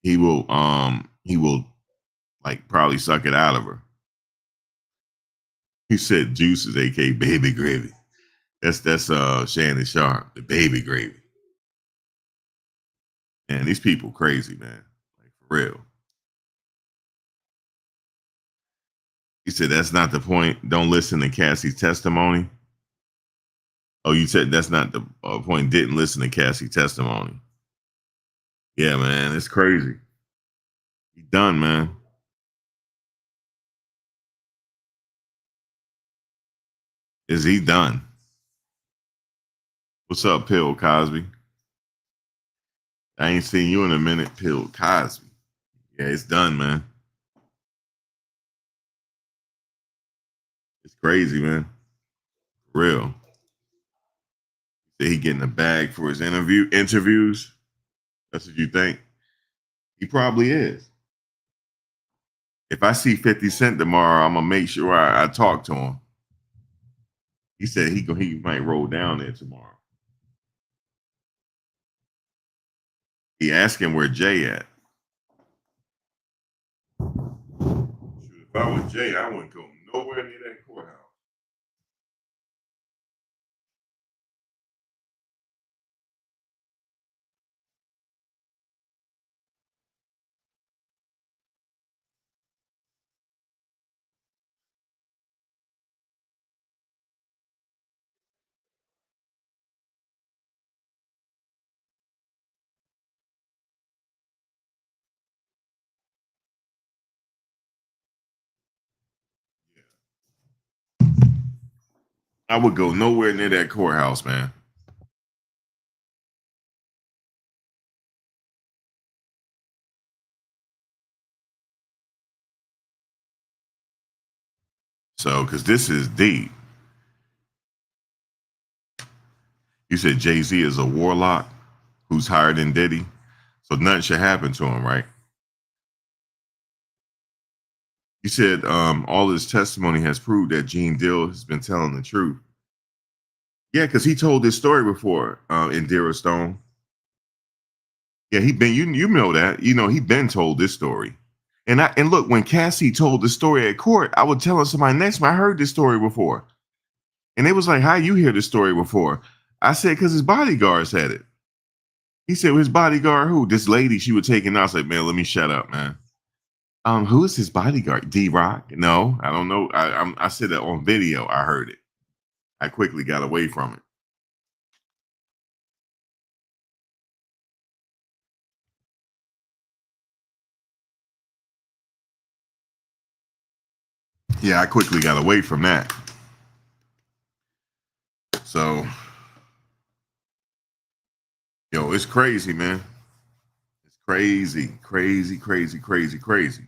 he will like probably suck it out of her. He said juices, aka baby gravy. That's Shannon Sharp, the baby gravy. Man, these people crazy, man. Like for real. He said that's not the point. Don't listen to Cassie's testimony. Oh, you said that's not the point. Didn't listen to Cassie's testimony. Yeah, man, it's crazy. He done, man. Is he done? What's up, Pill Cosby? I ain't seen you in a minute, Pill Cosby. Yeah, it's done, man. It's crazy, man. For real. He getting a bag for his interviews. That's what you think? He probably is. If I see 50 Cent tomorrow, I'm gonna make sure I talk to him. He said he might roll down there tomorrow. He asking where Jay at. Shoot If I was Jay, I wouldn't go nowhere near that courthouse. I would go nowhere near that courthouse, man. So, because this is deep. You said Jay-Z is a warlock who's higher than Diddy. So nothing should happen to him, right? You said all his testimony has proved that Gene Deal has been telling the truth. Yeah, because he told this story before in Dear Stone. Yeah, he been you know that. You know, he been told this story. And look, when Cassie told the story at court, I would tell somebody next to me, I heard this story before. And it was like, how you hear this story before? I said, because his bodyguard said it. He said, well, his bodyguard, who? This lady she was taking out. I said, man, let me shut up, man. Who is his bodyguard? D-Rock? No, I don't know. I said that on video. I heard it. I quickly got away from it. Yeah, I quickly got away from that. So, yo, it's crazy, man. It's crazy, crazy, crazy, crazy, crazy.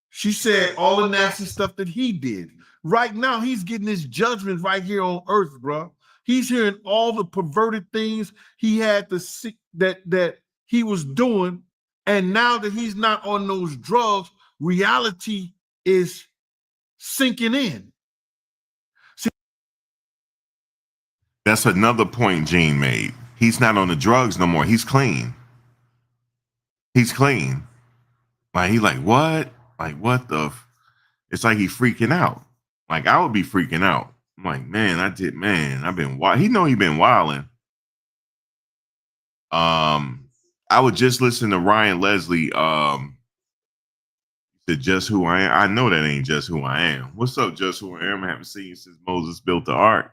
She said all the nasty stuff that he did. Right now, he's getting his judgment right here on earth, bro. He's hearing all the perverted things he had to see that he was doing. And now that he's not on those drugs, reality is sinking in. That's another point Gene made. He's not on the drugs no more. He's clean. He's clean. Like, he like, what? Like, what the? It's like he freaking out. Like, I would be freaking out. I'm like, man, I've been wild. He know he been wilding. I would just listen to Ryan Leslie, to Just Who I Am. I know that ain't Just Who I Am. What's up, Just Who I Am? I haven't seen you since Moses built the ark.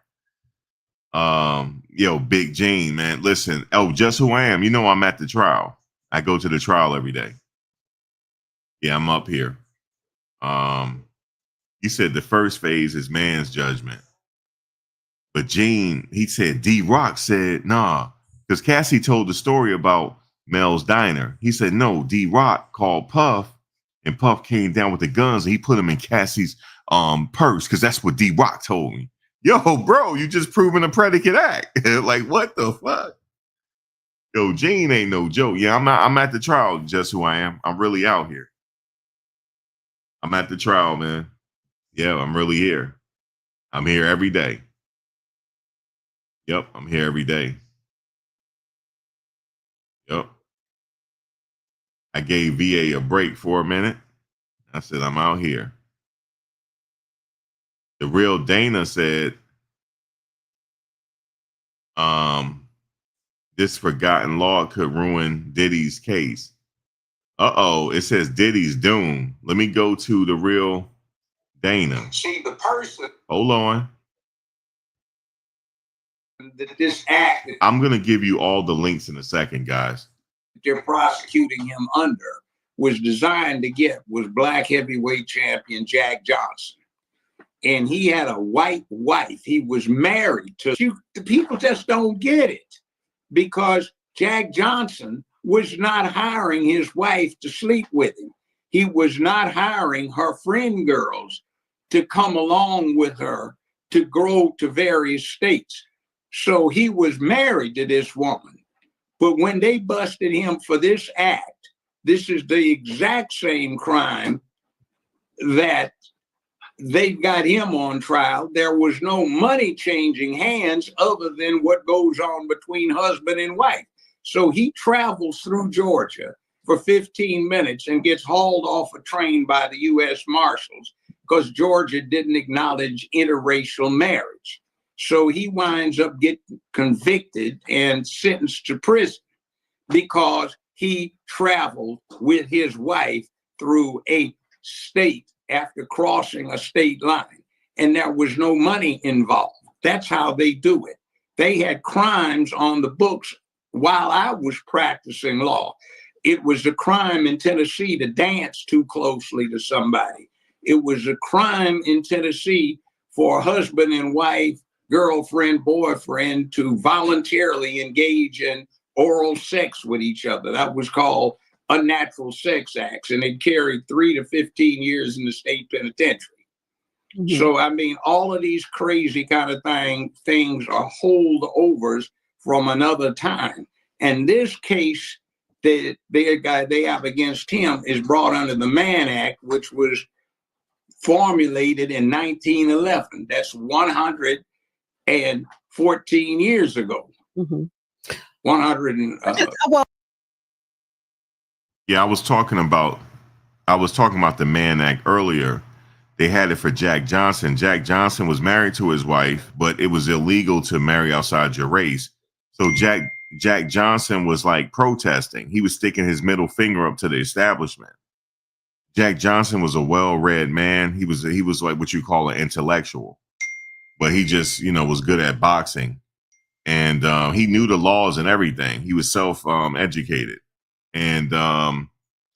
Yo, Big Gene, man. Listen, Just Who I Am. You know I'm at the trial. I go to the trial every day. Yeah, I'm up here. You said the first phase is man's judgment. But Gene, he said, D-Rock said, nah. Because Cassie told the story about Mel's Diner. He said, no, D-Rock called Puff, and Puff came down with the guns, and he put them in Cassie's purse, because that's what D-Rock told me. Yo, bro, you just proven a predicate act. Like, what the fuck? Yo, Gene ain't no joke. Yeah, I'm at the trial, Just Who I Am. I'm really out here. I'm at the trial, man. Yeah, I'm really here. I'm here every day. Yep, I'm here every day. Yep. I gave VA a break for a minute. I said, I'm out here. The real Dana said, this forgotten law could ruin Diddy's case. Uh-oh, it says Diddy's doom. Let me go to the real Dana. See, the person. Hold on. That this act. I'm going to give you all the links in a second, guys. They're prosecuting him under was designed to get was black heavyweight champion Jack Johnson. And he had a white wife. He was married to the people just don't get it because Jack Johnson was not hiring his wife to sleep with him. He was not hiring her friend girls to come along with her to go to various states. So he was married to this woman. But when they busted him for this act, this is the exact same crime that they got him on trial. There was no money changing hands other than what goes on between husband and wife. So he travels through Georgia for 15 minutes and gets hauled off a train by the U.S. Marshals because Georgia didn't acknowledge interracial marriage. So he winds up getting convicted and sentenced to prison because he traveled with his wife through a state after crossing a state line, and there was no money involved. That's how they do it. They had crimes on the books while I was practicing law. It was a crime in Tennessee to dance too closely to somebody. It was a crime in Tennessee for a husband and wife, girlfriend, boyfriend to voluntarily engage in oral sex with each other. That was called unnatural sex acts, and it carried 3 to 15 years in the state penitentiary. Mm-hmm. So, I mean, all of these crazy kind of things are holdovers from another time. And this case that they have against him is brought under the Mann Act, which was formulated in 1911. That's 114 years ago. Mm-hmm. 100 and yeah, I was talking about the Mann Act earlier. They had it for Jack Johnson. Jack Johnson was married to his wife, but it was illegal to marry outside your race. So Jack Johnson was like protesting. He was sticking his middle finger up to the establishment. Jack Johnson was a well-read man. He was like what you call an intellectual, but he just, was good at boxing, and he knew the laws and everything. He was self-educated. And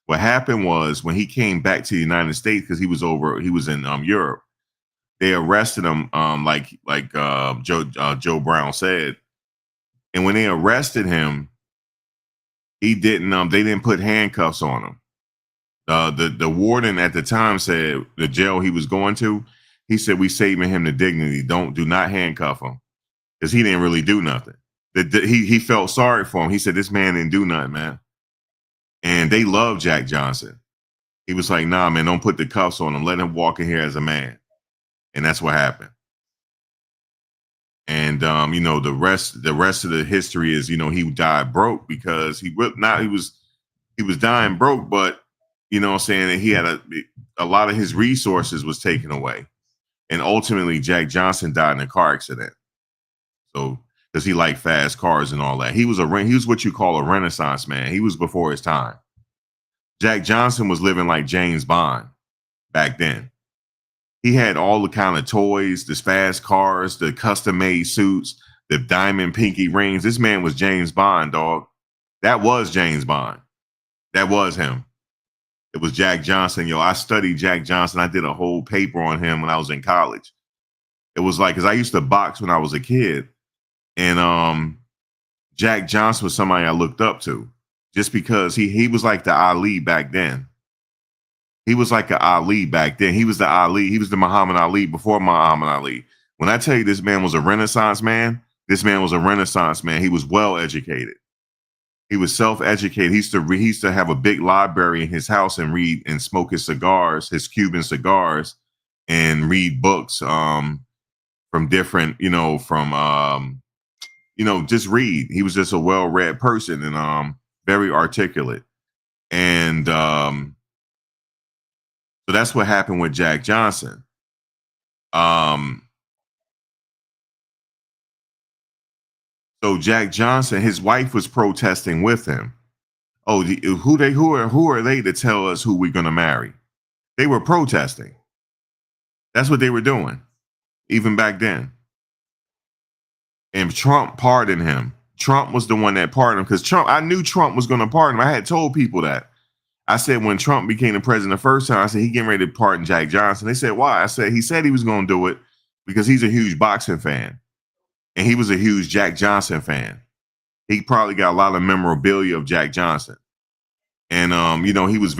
what happened was when he came back to the United States, because he was in Europe, they arrested him like Joe Brown said. And when they arrested him, they didn't put handcuffs on him. The warden at the time said the jail he was going to, he said, we saving him the dignity. Do not handcuff him, because he didn't really do nothing. He felt sorry for him. He said, this man didn't do nothing, man. And they loved Jack Johnson. He was like, nah, man, don't put the cuffs on him. Let him walk in here as a man. And that's what happened. And, the rest of the history is, he died broke because he was dying broke, but, saying he had a lot of his resources was taken away. And ultimately, Jack Johnson died in a car accident. So, because he liked fast cars and all that. He was what you call a Renaissance man. He was before his time. Jack Johnson was living like James Bond back then. He had all the kind of toys, the fast cars, the custom-made suits, the diamond pinky rings. This man was James Bond, dog. That was James Bond. That was him. It was Jack Johnson. Yo, I studied Jack Johnson. I did a whole paper on him when I was in college. It was like, because I used to box when I was a kid. And Jack Johnson was somebody I looked up to just because he was like the Ali back then. He was like an Ali back then. He was the Ali. He was the Muhammad Ali before Muhammad Ali. When I tell you this man was a Renaissance man, this man was a Renaissance man. He was well educated. He was self-educated. He used to have a big library in his house and read and smoke his cigars, his Cuban cigars, and read books from different, just read. He was just a well-read person and very articulate. And so that's what happened with Jack Johnson. So Jack Johnson, his wife was protesting with him. Oh, who are they to tell us who we're going to marry? They were protesting. That's what they were doing, even back then. And Trump pardoned him. Trump was the one that pardoned him because I knew Trump was going to pardon him. I had told people that. I said when Trump became the president the first time, I said he getting ready to pardon Jack Johnson. They said, why? I said he said he was going to do it because he's a huge boxing fan. And he was a huge Jack Johnson fan. He probably got a lot of memorabilia of Jack Johnson. And, he was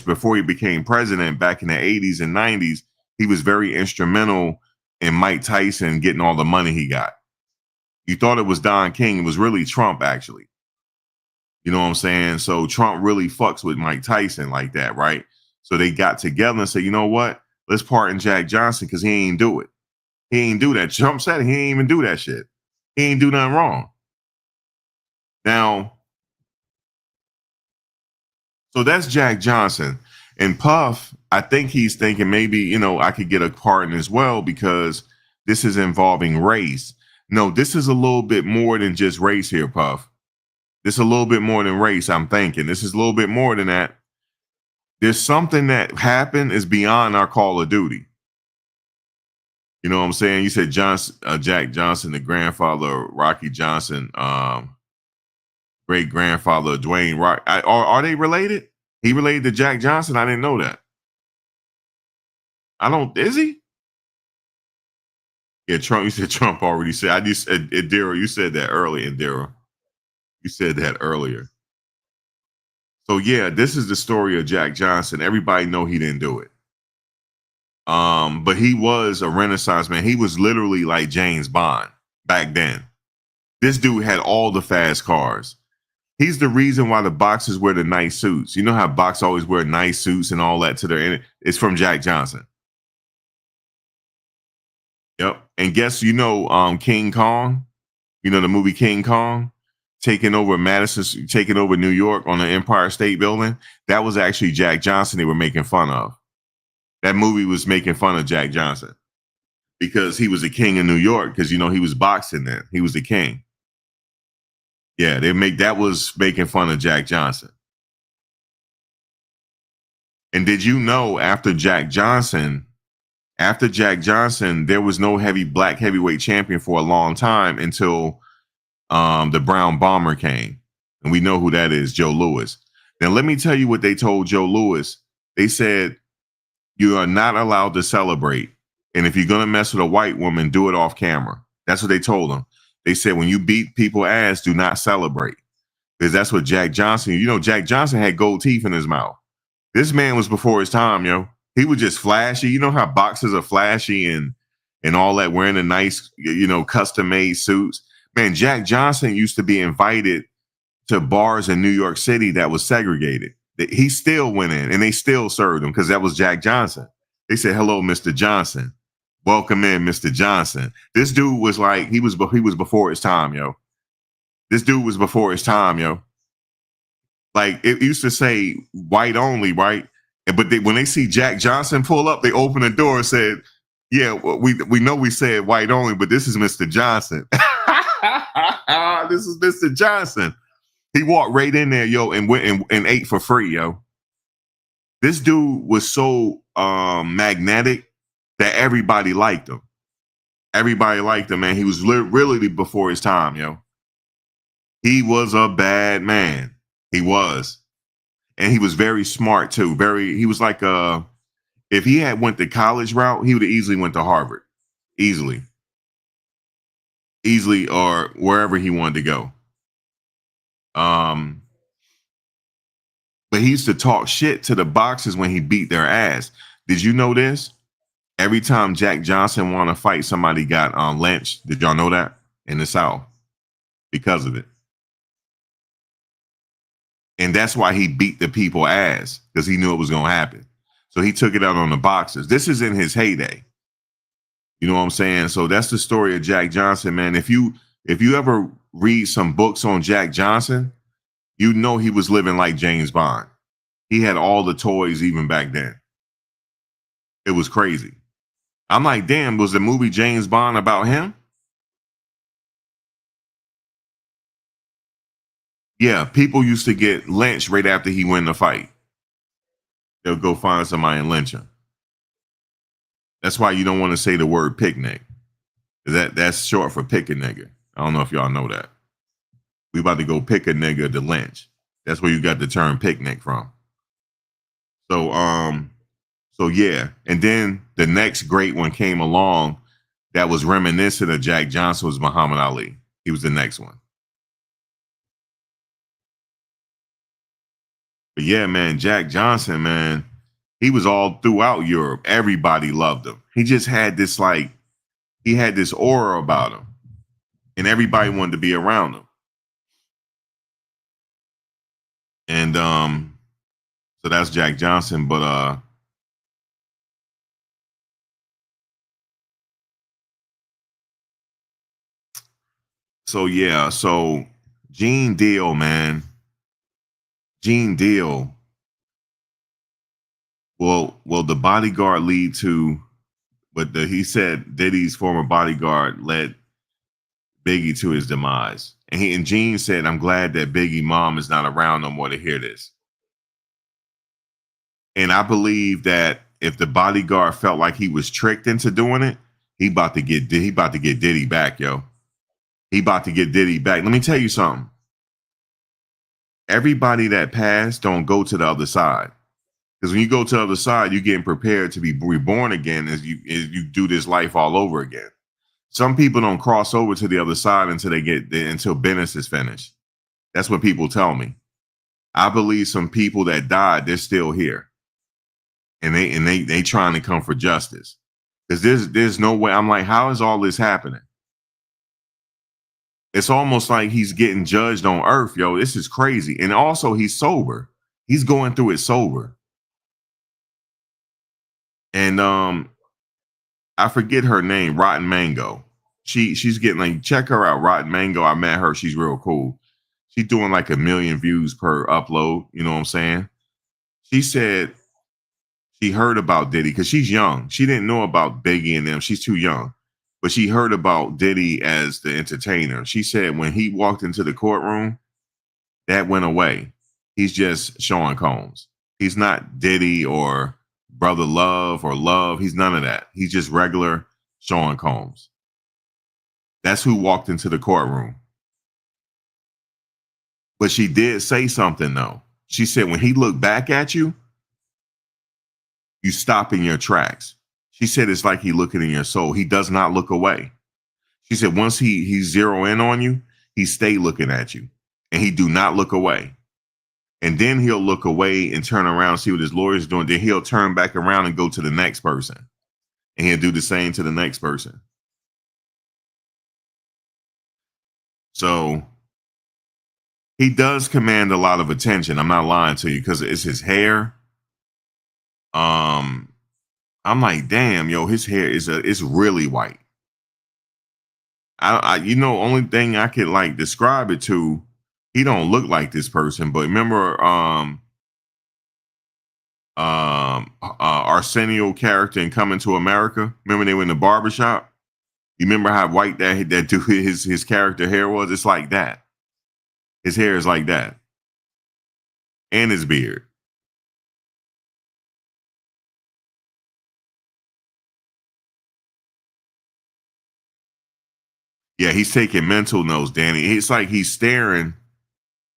before he became president back in the 80s and 90s, he was very instrumental in Mike Tyson getting all the money he got. You thought it was Don King. It was really Trump, actually. You know what I'm saying? So Trump really fucks with Mike Tyson like that, right? So they got together and said, you know what? let's pardon Jack Johnson because he ain't do it. He ain't do that. Trump said he ain't even do that shit. He ain't do nothing wrong. Now, so that's Jack Johnson. And Puff, I think he's thinking maybe, you know, I could get a pardon as well because this is involving race. No, this is a little bit more than just race here, Puff. This is a little bit more than race, I'm thinking. This is a little bit more than that. There's something that happened is beyond our call of duty. You know what I'm saying? You said Jack Johnson, the grandfather of Rocky Johnson, great grandfather of Dwayne Rock. Are they related? He related to Jack Johnson? I didn't know that. Is he? Yeah, Trump. You said Trump already said. I just Daryl, you said that earlier, Daryl. You said that earlier. So yeah, this is the story of Jack Johnson. Everybody know he didn't do it. But he was a Renaissance man. He was literally like James Bond back then. This dude had all the fast cars. He's the reason why the boxers wear the nice suits. You know how boxers always wear nice suits and all that to their. It's from Jack Johnson. Yep. And guess King Kong. You know the movie King Kong, taking over New York on the Empire State Building. That was actually Jack Johnson they were making fun of. That movie was making fun of Jack Johnson because he was the king of New York because, he was boxing then. He was the king. Yeah, that was making fun of Jack Johnson. And did you know after Jack Johnson, there was no black heavyweight champion for a long time until the Brown Bomber came. And we know who that is, Joe Louis. Now, let me tell you what they told Joe Louis. They said, you are not allowed to celebrate. And if you're going to mess with a white woman, do it off camera. That's what they told him. They said, when you beat people's ass, do not celebrate. Because that's what Jack Johnson, Jack Johnson had gold teeth in his mouth. This man was before his time, yo. He was just flashy. You know how boxers are flashy and all that, wearing the nice, custom-made suits. Man, Jack Johnson used to be invited to bars in New York City that was segregated. He still went in and they still served him because that was Jack Johnson. They said, hello, Mr. Johnson. Welcome in, Mr. Johnson. This dude was like, he was before his time, yo. This dude was before his time, yo. Like, it used to say white only, right? But when they see Jack Johnson pull up, they open the door and said, yeah, we know we said white only, but this is Mr. Johnson. This is Mr. Johnson. He walked right in there, yo, and went and ate for free, yo. This dude was so magnetic that everybody liked him. Everybody liked him, man. He was really before his time, yo. He was a bad man. He was. And he was very smart, too. He was like, if he had went the college route, he would have easily went to Harvard. Easily, or wherever he wanted to go. But he used to talk shit to the boxers when he beat their ass. Did you know this? Every time Jack Johnson wanted to fight, somebody got lynched. Did y'all know that? In the South. Because of it. And that's why he beat the people ass. Because he knew it was going to happen. So he took it out on the boxers. This is in his heyday. You know what I'm saying? So that's the story of Jack Johnson, man. If you ever read some books on Jack Johnson, you know he was living like James Bond. He had all the toys even back then. It was crazy. I'm like, damn, was the movie James Bond about him? Yeah, people used to get lynched right after he win the fight. They'll go find somebody and lynch him. That's why you don't want to say the word picnic. That's short for pick a nigga. I don't know if y'all know that. We about to go pick a nigga to lynch. That's where you got the term picnic from. So yeah. And then the next great one came along that was reminiscent of Jack Johnson was Muhammad Ali. He was the next one. But yeah, man, Jack Johnson, man, he was all throughout Europe. Everybody loved him. He just had this he had this aura about him. And everybody wanted to be around him. And so that's Jack Johnson. But So yeah, so Gene Deal, man. Gene Deal. Will the bodyguard lead to he said Diddy's former bodyguard led Biggie to his demise. And Gene said, I'm glad that Biggie mom is not around no more to hear this. And I believe that if the bodyguard felt like he was tricked into doing it, he about to get Diddy back, yo. He about to get Diddy back. Let me tell you something. Everybody that passed don't go to the other side. Because when you go to the other side, you're getting prepared to be reborn again as you do this life all over again. Some people don't cross over to the other side until business is finished. That's what people tell me. I believe some people that died, they're still here. And they trying to come for justice. Because there's no way. I'm like, how is all this happening? It's almost like he's getting judged on earth, yo. This is crazy. And also he's sober. He's going through it sober. And I forget her name, Rotten Mango. She's getting like, check her out, Rotten Mango. I met her. She's real cool. She's doing like 1 million views per upload. You know what I'm saying? She said she heard about Diddy because she's young. She didn't know about Biggie and them. She's too young. But she heard about Diddy as the entertainer. She said when he walked into the courtroom, that went away. He's just Sean Combs. He's not Diddy or Brother Love or Love. He's none of that. He's just regular Sean Combs. That's who walked into the courtroom. But she did say something, though. She said when he looked back at you, you stop in your tracks. She said it's like he looking in your soul. He does not look away. She said once he zero in on you, he stay looking at you. And he do not look away. And then he'll look away and turn around, see what his lawyer's doing. Then he'll turn back around and go to the next person. And he'll do the same to the next person. So he does command a lot of attention. I'm not lying to you because it's his hair. I'm like, damn, yo, his hair it's really white. Only thing I could like describe it to, he don't look like this person. But remember, Arsenio character in Coming to America. Remember they were in the barbershop. You remember how white that dude his character hair was? It's like that. His hair is like that, and his beard. Yeah, he's taking mental notes, Danny. It's like he's staring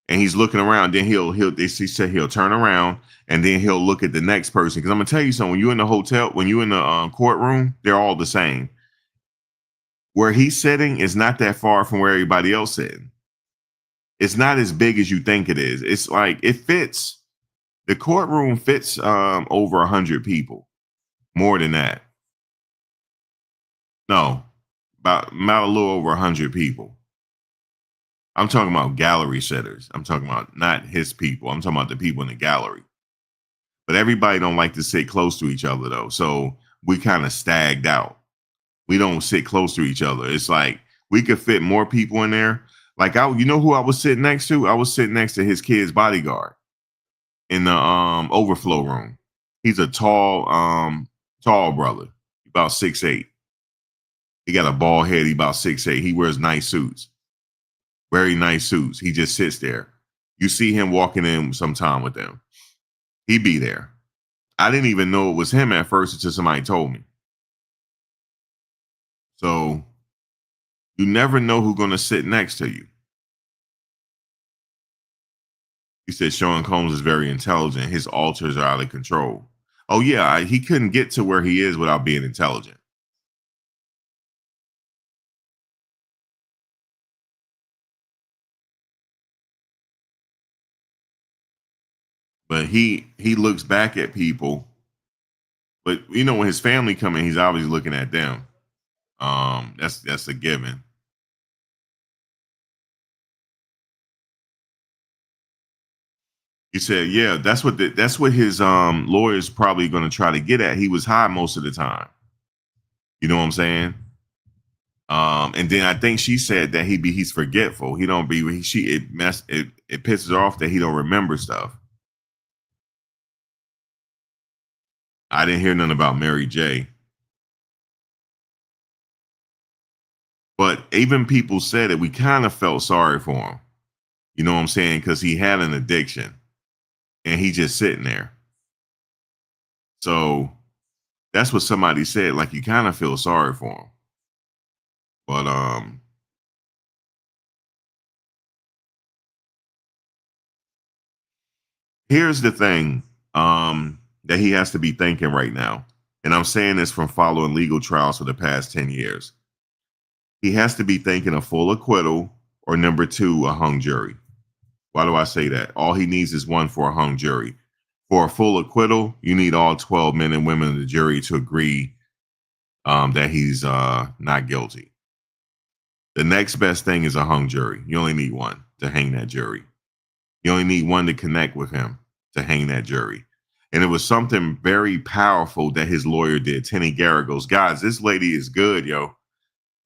and he's looking around. Then he said he'll turn around and then he'll look at the next person. Because I'm gonna tell you something. When you're in the hotel, when you're in the courtroom, they're all the same. Where he's sitting is not that far from where everybody else sitting. It's not as big as you think it is. It's like it fits. The courtroom fits over 100 people, more than that. No. About a little over 100 people. I'm talking about gallery sitters. I'm talking about not his people. I'm talking about the people in the gallery. But everybody don't like to sit close to each other, though. So we kind of stagged out. We don't sit close to each other. It's like we could fit more people in there. Like you know who I was sitting next to? I was sitting next to his kid's bodyguard in the overflow room. He's a tall brother, about 6'8". He got a bald head. He about 6'8". He wears nice suits. Very nice suits. He just sits there. You see him walking in sometime with them. He be there. I didn't even know it was him at first until somebody told me. So you never know who's going to sit next to you. He said Sean Combs is very intelligent. His alters are out of control. Oh, yeah. He couldn't get to where he is without being intelligent. But he looks back at people. But, when his family come in, he's always looking at them. That's a given. He said, yeah, that's what his lawyer's probably going to try to get at. He was high most of the time. You know what I'm saying? And then I think she said that he's forgetful. He don't be it pisses her off that he don't remember stuff. I didn't hear nothing about Mary J. But even people said that we kind of felt sorry for him. You know what I'm saying? Because he had an addiction and he just sitting there. So that's what somebody said. Like, you kind of feel sorry for him. But here's the thing that he has to be thinking right now. And I'm saying this from following legal trials for the past 10 years. He has to be thinking a full acquittal or number 2, a hung jury. Why do I say that? All he needs is 1 for a hung jury. For a full acquittal, you need all 12 men and women in the jury to agree that he's not guilty. The next best thing is a hung jury. You only need 1 to hang that jury. You only need 1 to connect with him to hang that jury. And it was something very powerful that his lawyer did, Tenny Garagos. Guys, this lady is good, yo.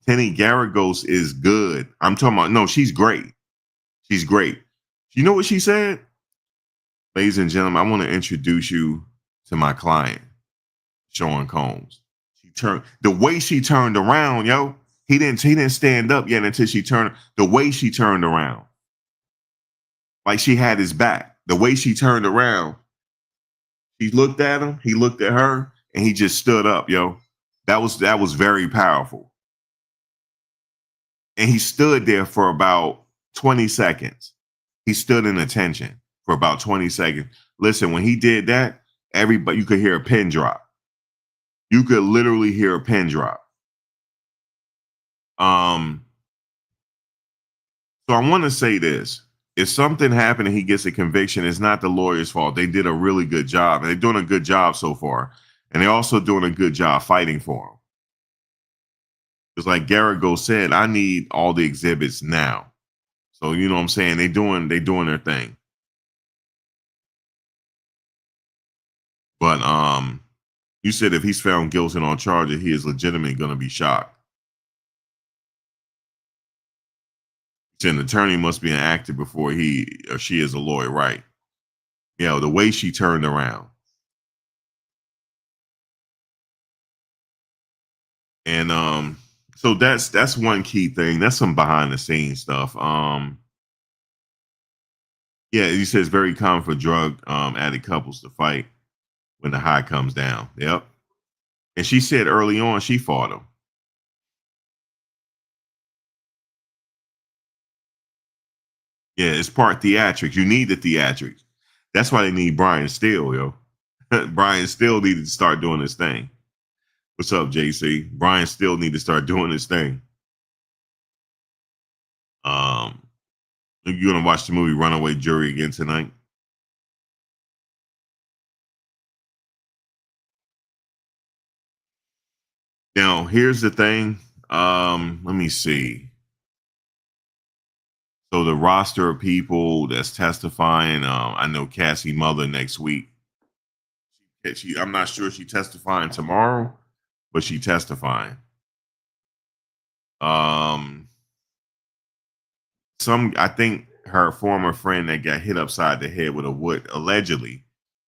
Tenny Garagos is good. I'm talking about, no, she's great. She's great. You know what she said? Ladies and gentlemen, I want to introduce you to my client, Sean Combs. The way she turned around, yo. He didn't stand up yet until she turned. The way she turned around, like she had his back. The way she turned around, he looked at him, he looked at her, and he just stood up, yo. That was very powerful. And he stood there for about 20 seconds. He stood in attention for about 20 seconds. Listen, when he did that, everybody, you could hear a pin drop. You could literally hear a pin drop. So I want to say this. If something happened and he gets a conviction, it's not the lawyer's fault. They did a really good job. And they're doing a good job so far. And they're also doing a good job fighting for him. It's like Garagos said, I need all the exhibits now. So, you know what I'm saying? They doing their thing. But you said if he's found guilty on charges, he is legitimately going to be shocked. You said an attorney must be an actor before he or she is a lawyer, right? You know, the way she turned around. And so that's one key thing. That's some behind the scenes stuff. Yeah, he says very common for drug addict couples to fight when the high comes down. Yep. And she said early on she fought him. Yeah, it's part theatrics. You need the theatrics. That's why they need Brian Steele, yo. Brian Steele needed to start doing his thing. What's up, JC? Brian Steele need to start doing his thing. You gonna watch the movie Runaway Jury again tonight? Now, here's the thing. Let me see. So the roster of people that's testifying, I know Cassie Mother next week. I'm not sure if she's testifying tomorrow, but she's testifying. I think her former friend that got hit upside the head with a wood, allegedly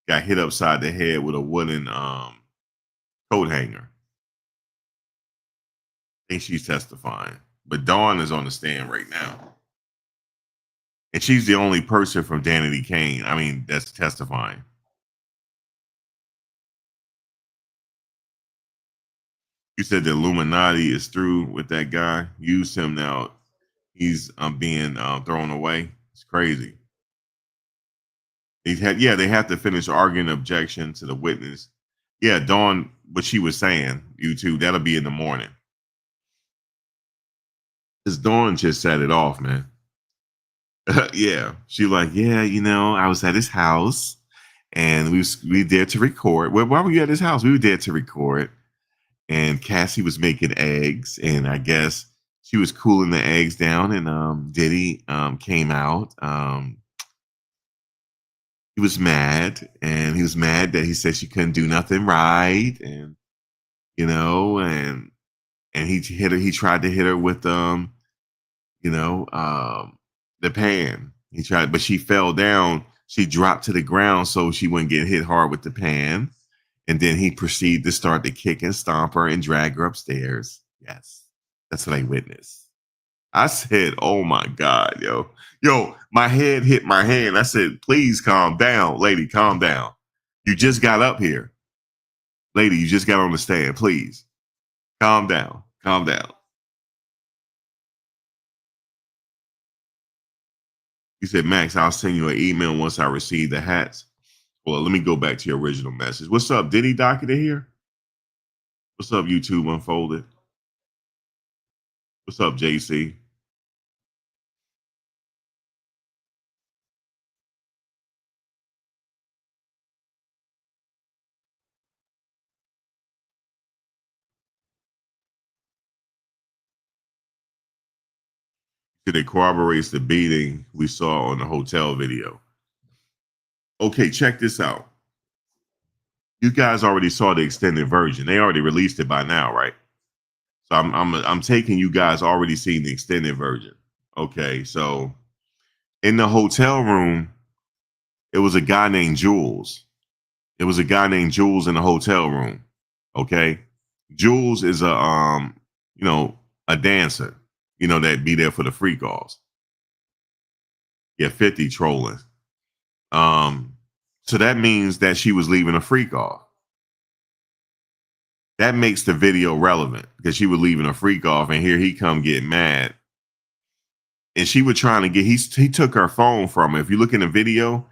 got hit upside the head with a wooden coat hanger. I think she's testifying. But Dawn is on the stand right now. And she's the only person from Danity Kane, that's testifying. You said the Illuminati is through with that guy. Used him now. He's being thrown away. It's crazy. They have to finish arguing objection to the witness. Yeah, Dawn, what she was saying, YouTube, that'll be in the morning. Because Dawn just set it off, man. Yeah. She like, yeah, I was at his house and we there to record. Well, why were you at his house? We were there to record. And Cassie was making eggs, and I guess she was cooling the eggs down, and Diddy came out. He was mad, and he was mad that he said she couldn't do nothing right, and and he hit her. He tried to hit her with you know, the pan. He tried, but she fell down. She dropped to the ground so she wouldn't get hit hard with the pan. And then he proceeded to start to kick and stomp her and drag her upstairs. Yes, that's what I witnessed. I said, "Oh my God, yo, my head hit my hand." I said, "Please calm down, lady, calm down. You just got up here, lady. You just got on the stand. Please, calm down, calm down." He said, "Max, I'll send you an email once I receive the hats." Well, let me go back to your original message. What's up, Diddy Docket here? What's up, YouTube Unfolded? What's up, JC? It corroborates the beating we saw on the hotel video. Okay, check this out. You guys already saw the extended version. They already released it by now, right? So I'm taking you guys already seen the extended version. Okay, so in the hotel room, it was a guy named Jules. It was a guy named Jules in the hotel room. Okay, Jules is you know, a dancer. You know, that be there for the freak offs. Yeah, 50 trolling. So that means that she was leaving a freak off. That makes the video relevant because she was leaving a freak off, and here he come getting mad. And she was trying to get, he took her phone from her. If you look in the video,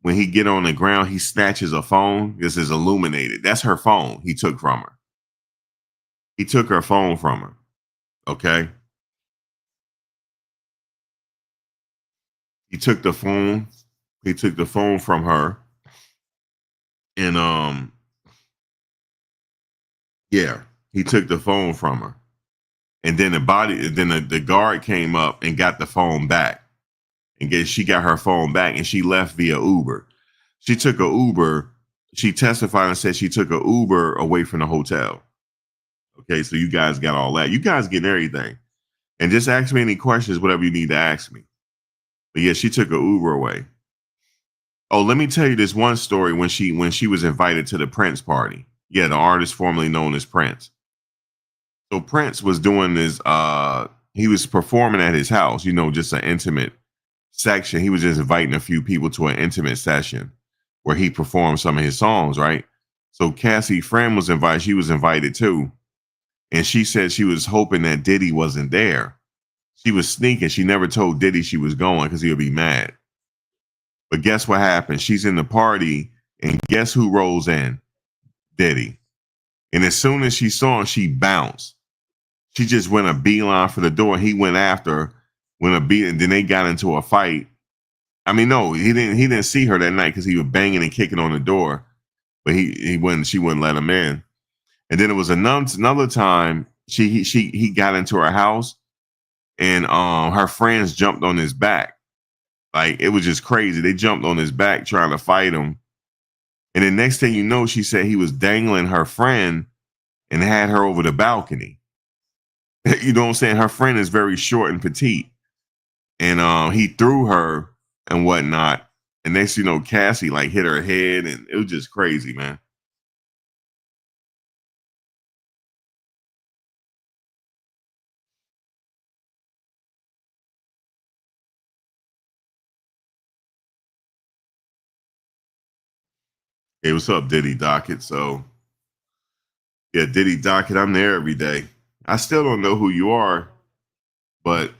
when he get on the ground, he snatches a phone. This is illuminated. That's her phone he took from her. He took her phone from her. Okay. He took the phone. He took the phone from her. And yeah, he took the phone from her. And then the guard came up and got the phone back. And she got her phone back, and she left via Uber. She took a Uber. She testified and said she took a Uber away from the hotel. Okay, so you guys got all that. You guys getting everything. And just ask me any questions, whatever you need to ask me. But yeah, she took a Uber away. Oh, let me tell you this one story when she was invited to the Prince party. Yeah, the artist formerly known as Prince. So Prince was doing this, he was performing at his house, you know, just an intimate section. He was just inviting a few people to an intimate session where he performed some of his songs, right? So Cassie Friend was invited. She was invited too. And she said she was hoping that Diddy wasn't there. She was sneaking. She never told Diddy she was going because he would be mad. But guess what happened? She's in the party, and guess who rolls in? Diddy. And as soon as she saw him, she bounced. She just went a beeline for the door. He went after her, went a beat, and then they got into a fight. I mean, no, he didn't see her that night because he was banging and kicking on the door, but she wouldn't let him in. And then it was another time he got into her house, and her friends jumped on his back. Like, it was just crazy. They jumped on his back trying to fight him. And the next thing you know, she said he was dangling her friend and had her over the balcony. You know what I'm saying? Her friend is very short and petite. And he threw her and whatnot. And next, you know, Cassie like hit her head, and it was just crazy, man. Hey, what's up, Diddy Docket? So, yeah, Diddy Docket, I'm there every day. I still don't know who you are, but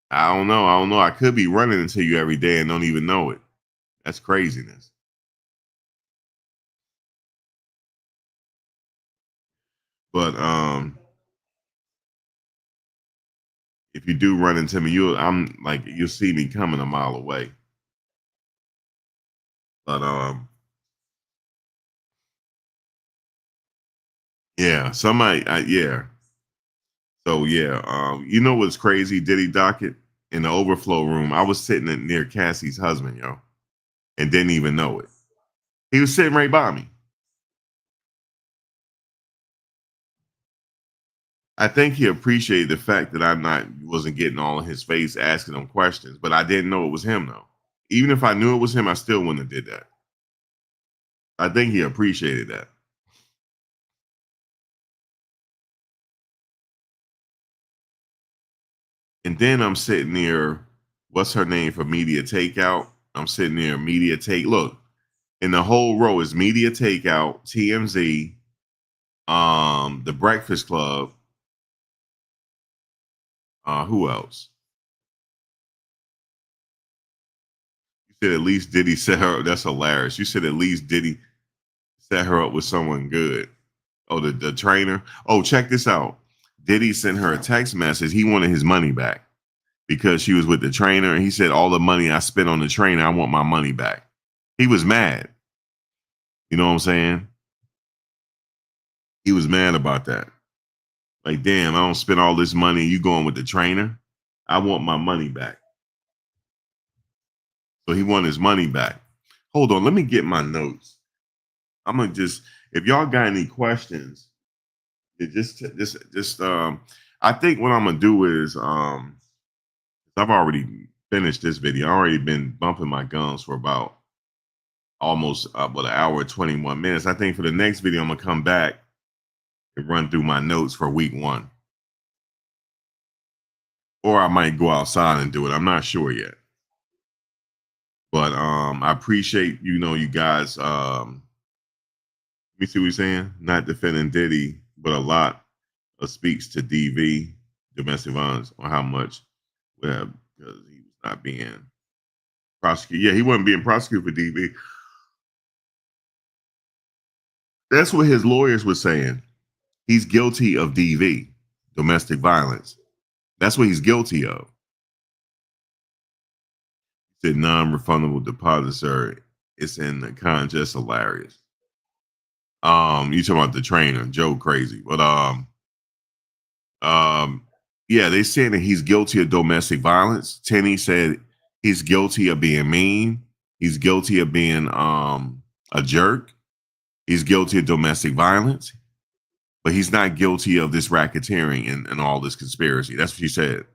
I don't know. I could be running into you every day and don't even know it. That's craziness. But if you do run into me, you'll see me coming a mile away. But yeah, yeah. So yeah, you know what's crazy, Diddy Docket? In the overflow room, I was sitting near Cassie's husband, yo, and didn't even know it. He was sitting right by me. I think he appreciated the fact that wasn't getting all in his face asking him questions, but I didn't know it was him though. Even if I knew it was him, I still wouldn't have did that. I think he appreciated that. And then I'm sitting there, what's her name for Media Takeout? I'm sitting there, Media Take. Look, in the whole row is Media Takeout, TMZ, The Breakfast Club. Who else? You said at least Diddy set her up. That's hilarious. You said at least Diddy set her up with someone good. Oh, the trainer. Oh, check this out. Diddy sent her a text message. He wanted his money back because she was with the trainer. And he said, all the money I spent on the trainer, I want my money back. He was mad. You know what I'm saying? He was mad about that. Like, damn, I don't spend all this money. You going with the trainer? I want my money back. So he wanted his money back. Hold on, let me get my notes. I'm gonna just, if y'all got any questions, I think what I'm gonna do is, I've already finished this video. I've already been bumping my guns for about almost an hour, 21 minutes. I think for the next video, I'm gonna come back and run through my notes for week 1. Or I might go outside and do it. I'm not sure yet. But I appreciate, you guys. Let me see what you're saying. Not defending Diddy, but a lot speaks to DV, domestic violence, on how much, well, because he was not being prosecuted. Yeah, he wasn't being prosecuted for DV. That's what his lawyers were saying. He's guilty of DV, domestic violence. That's what he's guilty of. He said non-refundable deposits are, it's in the con, just hilarious. You talking about the trainer, Joe Crazy. But yeah, they saying that he's guilty of domestic violence. Tenny said he's guilty of being mean. He's guilty of being a jerk. He's guilty of domestic violence. But he's not guilty of this racketeering and all this conspiracy. That's what she said.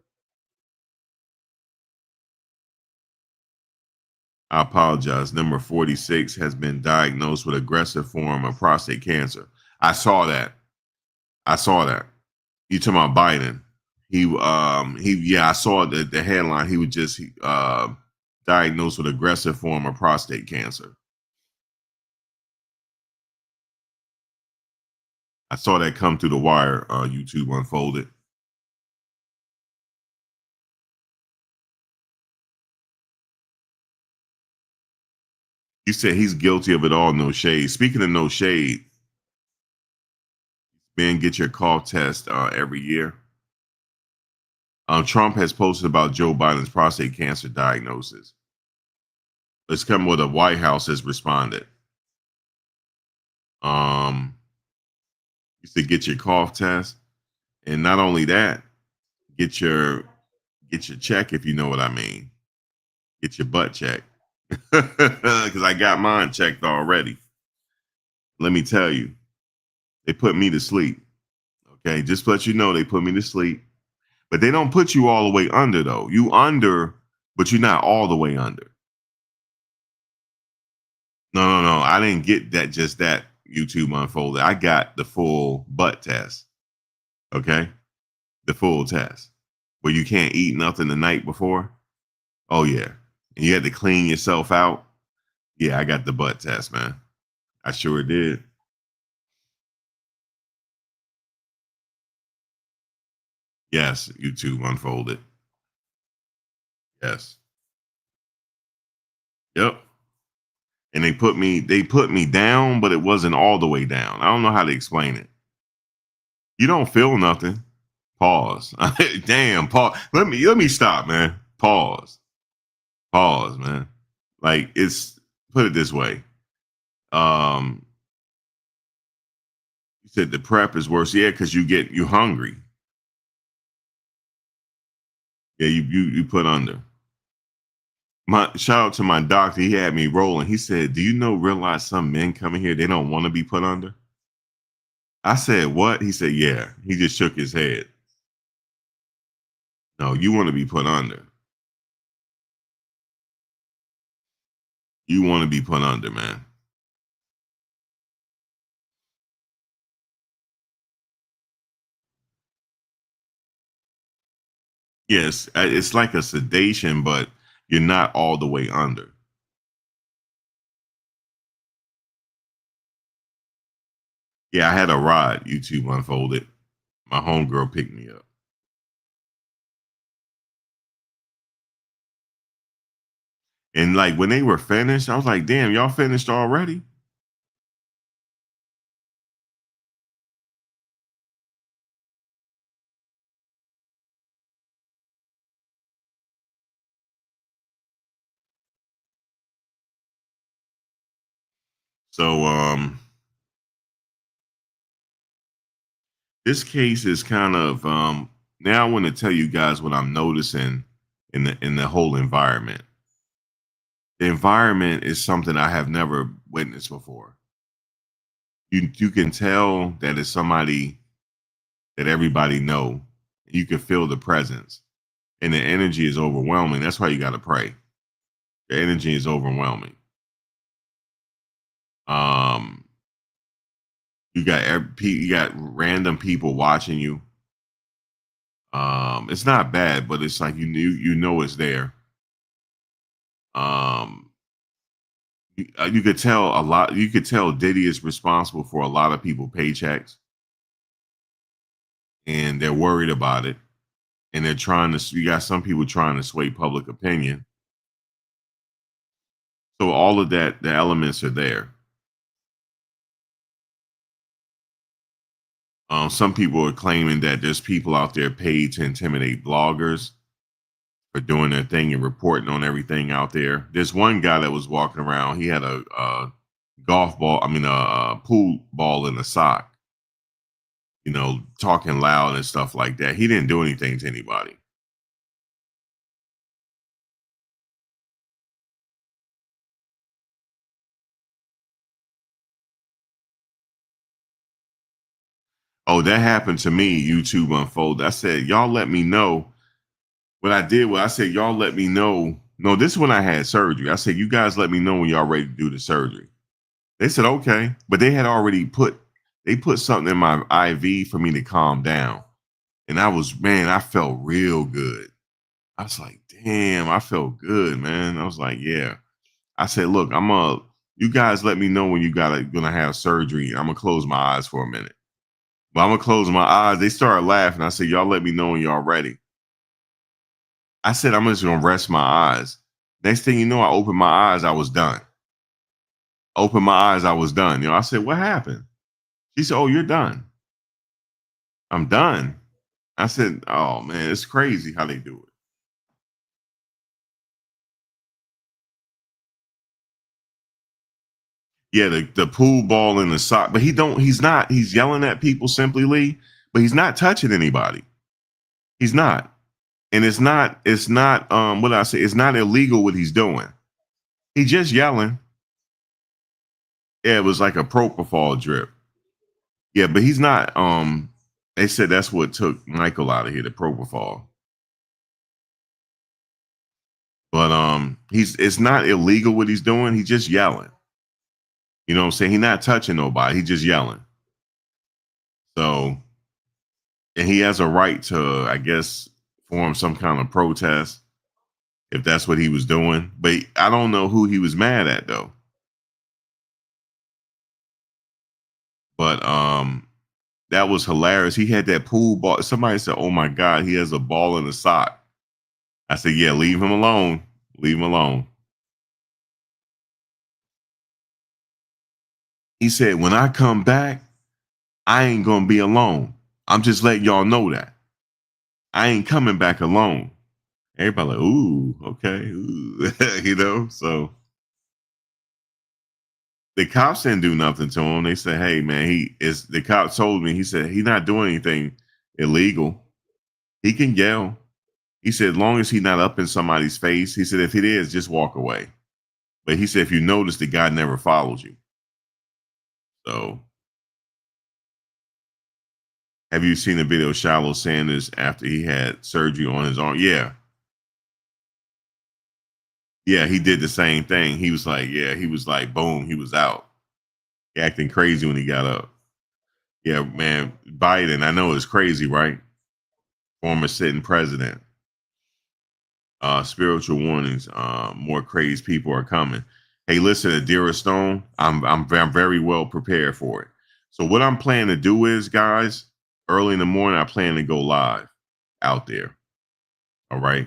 I apologize. Number 46 has been diagnosed with aggressive form of prostate cancer. I saw that. You talking about Biden? I saw the headline. He was just diagnosed with aggressive form of prostate cancer. I saw that come through the wire. YouTube Unfolded. You said he's guilty of it all. No shade. Speaking of no shade, man, get your cough test every year. Trump has posted about Joe Biden's prostate cancer diagnosis. Let's come with the White House has responded. You said get your cough test, and not only that, get your check, if you know what I mean. Get your butt checked, because I got mine checked already. Let me tell you, they put me to sleep. Okay, just to let you know, they put me to sleep. But they don't put you all the way under, though. You under, but you're not all the way under. No. I didn't get that, just that YouTube Unfolded. I got the full butt test. Okay? The full test. Where you can't eat nothing the night before. Oh, yeah. And you had to clean yourself out. Yeah, I got the butt test, man. I sure did. Yes, YouTube Unfolded. Yes. Yep. And they put me down, but it wasn't all the way down. I don't know how to explain it. You don't feel nothing. Pause. Damn, pause. Let me stop, man. Pause, man. Like, it's, put it this way. You said the prep is worse. Yeah, because you hungry. Yeah, you put under. My shout out to my doctor. He had me rolling. He said, "Do you realize some men coming here, they don't want to be put under?" I said, what? He said, yeah. He just shook his head. No, you want to be put under. You want to be put under, man. Yes, it's like a sedation, but you're not all the way under. Yeah, I had a ride. YouTube unfolded. My homegirl picked me up. And like when they were finished, I was like, damn, y'all finished already? So this case is kind of now I want to tell you guys what I'm noticing in the whole environment. The environment is something I have never witnessed before. You can tell that it's somebody that everybody know. You can feel the presence, and the energy is overwhelming. That's why you got to pray. The energy is overwhelming. Um, you got random people watching you. It's not bad, but it's like you know it's there. Um, you could tell a lot. You could tell Diddy is responsible for a lot of people paychecks, and they're worried about it, and they're trying to. You got some people trying to sway public opinion. So all of that, the elements are there. Some people are claiming that there's people out there paid to intimidate bloggers for doing their thing and reporting on everything out there. There's one guy that was walking around. He had a golf ball. I mean, a pool ball in a sock. You know, talking loud and stuff like that. He didn't do anything to anybody. Oh, that happened to me. YouTube unfolded. I said, y'all let me know. What I did was I said, y'all let me know. No, this is when I had surgery. I said, you guys let me know when y'all ready to do the surgery. They said, okay. But they had already put something in my IV for me to calm down. And I felt real good. I was like, damn, I felt good, man. I was like, yeah. I said, look, you guys let me know when you gonna have surgery. I'm gonna close my eyes for a minute. But I'm gonna close my eyes. They started laughing. I said, y'all let me know when y'all ready. I said, I'm just gonna rest my eyes. Next thing you know, I opened my eyes, I was done. Opened my eyes, I was done. You know, I said, what happened? She said, oh, you're done. I'm done. I said, oh man, it's crazy how they do it. Yeah, the pool ball in the sock, but he's yelling at people simply, Lee, but he's not touching anybody. He's not. And it's not, what did I say? It's not illegal what he's doing. He's just yelling. Yeah, it was like a propofol drip. Yeah, but he's not, they said that's what took Michael out of here, the propofol. But it's not illegal what he's doing. He's just yelling. You know what I'm saying? He's not touching nobody. He's just yelling. So, and he has a right to, I guess, form some kind of protest if that's what he was doing. But I don't know who he was mad at though. But that was hilarious. He had that pool ball. Somebody said, "Oh my God, he has a ball in a sock." I said, "Yeah, leave him alone. Leave him alone." He said, "When I come back, I ain't gonna be alone. I'm just letting y'all know that I ain't coming back alone." Everybody like, "Ooh, okay, ooh." You know. So the cops didn't do nothing to him. They said, "Hey, man, he is." The cop told me. He said he's not doing anything illegal. He can yell. He said, as long as he's not up in somebody's face. He said, if it is, just walk away. But he said, if you notice, the guy never follows you. So Have you seen the video of Shiloh Sanders after he had surgery on his arm? Yeah. Yeah, he did the same thing. He was like, boom, he was out. Acting crazy when he got up. Yeah, man, Biden, I know it's crazy, right? Former sitting president. Spiritual warnings. More crazed people are coming. Hey, listen, Adira Stone, I'm very well prepared for it. So what I'm planning to do is, guys, early in the morning, I plan to go live out there. All right.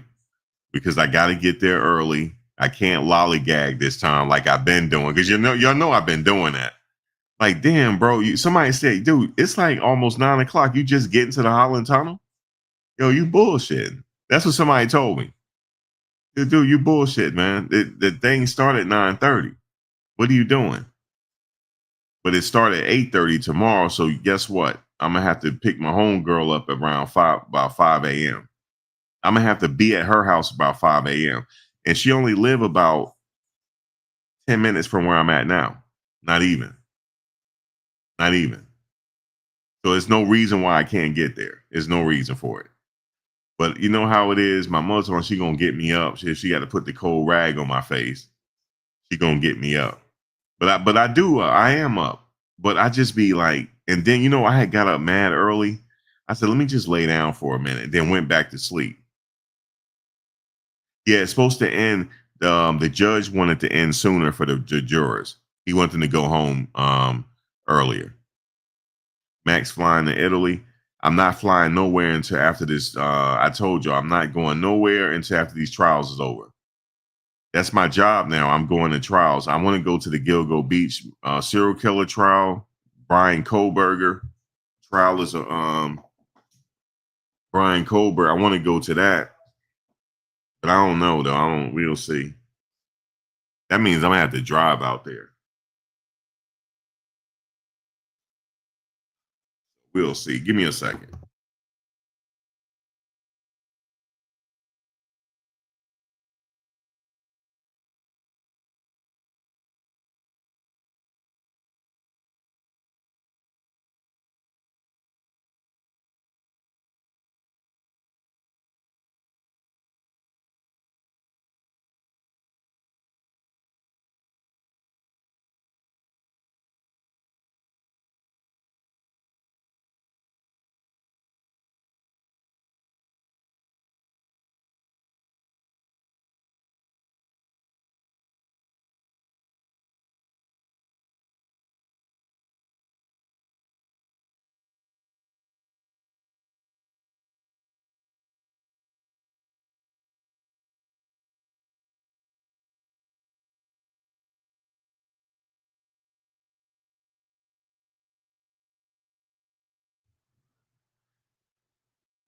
Because I got to get there early. I can't lollygag this time like I've been doing. Because y'all know I've been doing that. Like, damn, bro. Somebody said, dude, it's like almost 9 o'clock. You just get into the Holland Tunnel? Yo, you bullshitting. That's what somebody told me. Dude, you bullshit, man. The thing started at 9:30. What are you doing? But it started at 8:30 tomorrow. So guess what? I'm gonna have to pick my homegirl up around about 5 a.m. I'm gonna have to be at her house about 5 a.m. And she only live about 10 minutes from where I'm at now. Not even. So there's no reason why I can't get there. There's no reason for it. But you know how it is. My mother, she gonna get me up. She got to put the cold rag on my face. She gonna get me up. But I am up. But I just be like, and then I had got up mad early. I said, let me just lay down for a minute. Then went back to sleep. Yeah, it's supposed to end. The judge wanted to end sooner for the jurors. He wanted them to go home earlier. Max flying to Italy. I'm not flying nowhere until after this. I told you I'm not going nowhere until after these trials is over. That's my job now. I'm going to trials. I want to go to the Gilgo Beach serial killer trial. Brian Kohlberger trial is Brian Kohlberger. I want to go to that, but I don't know though. We'll see. That means I'm gonna have to drive out there. We'll see. Give me a second.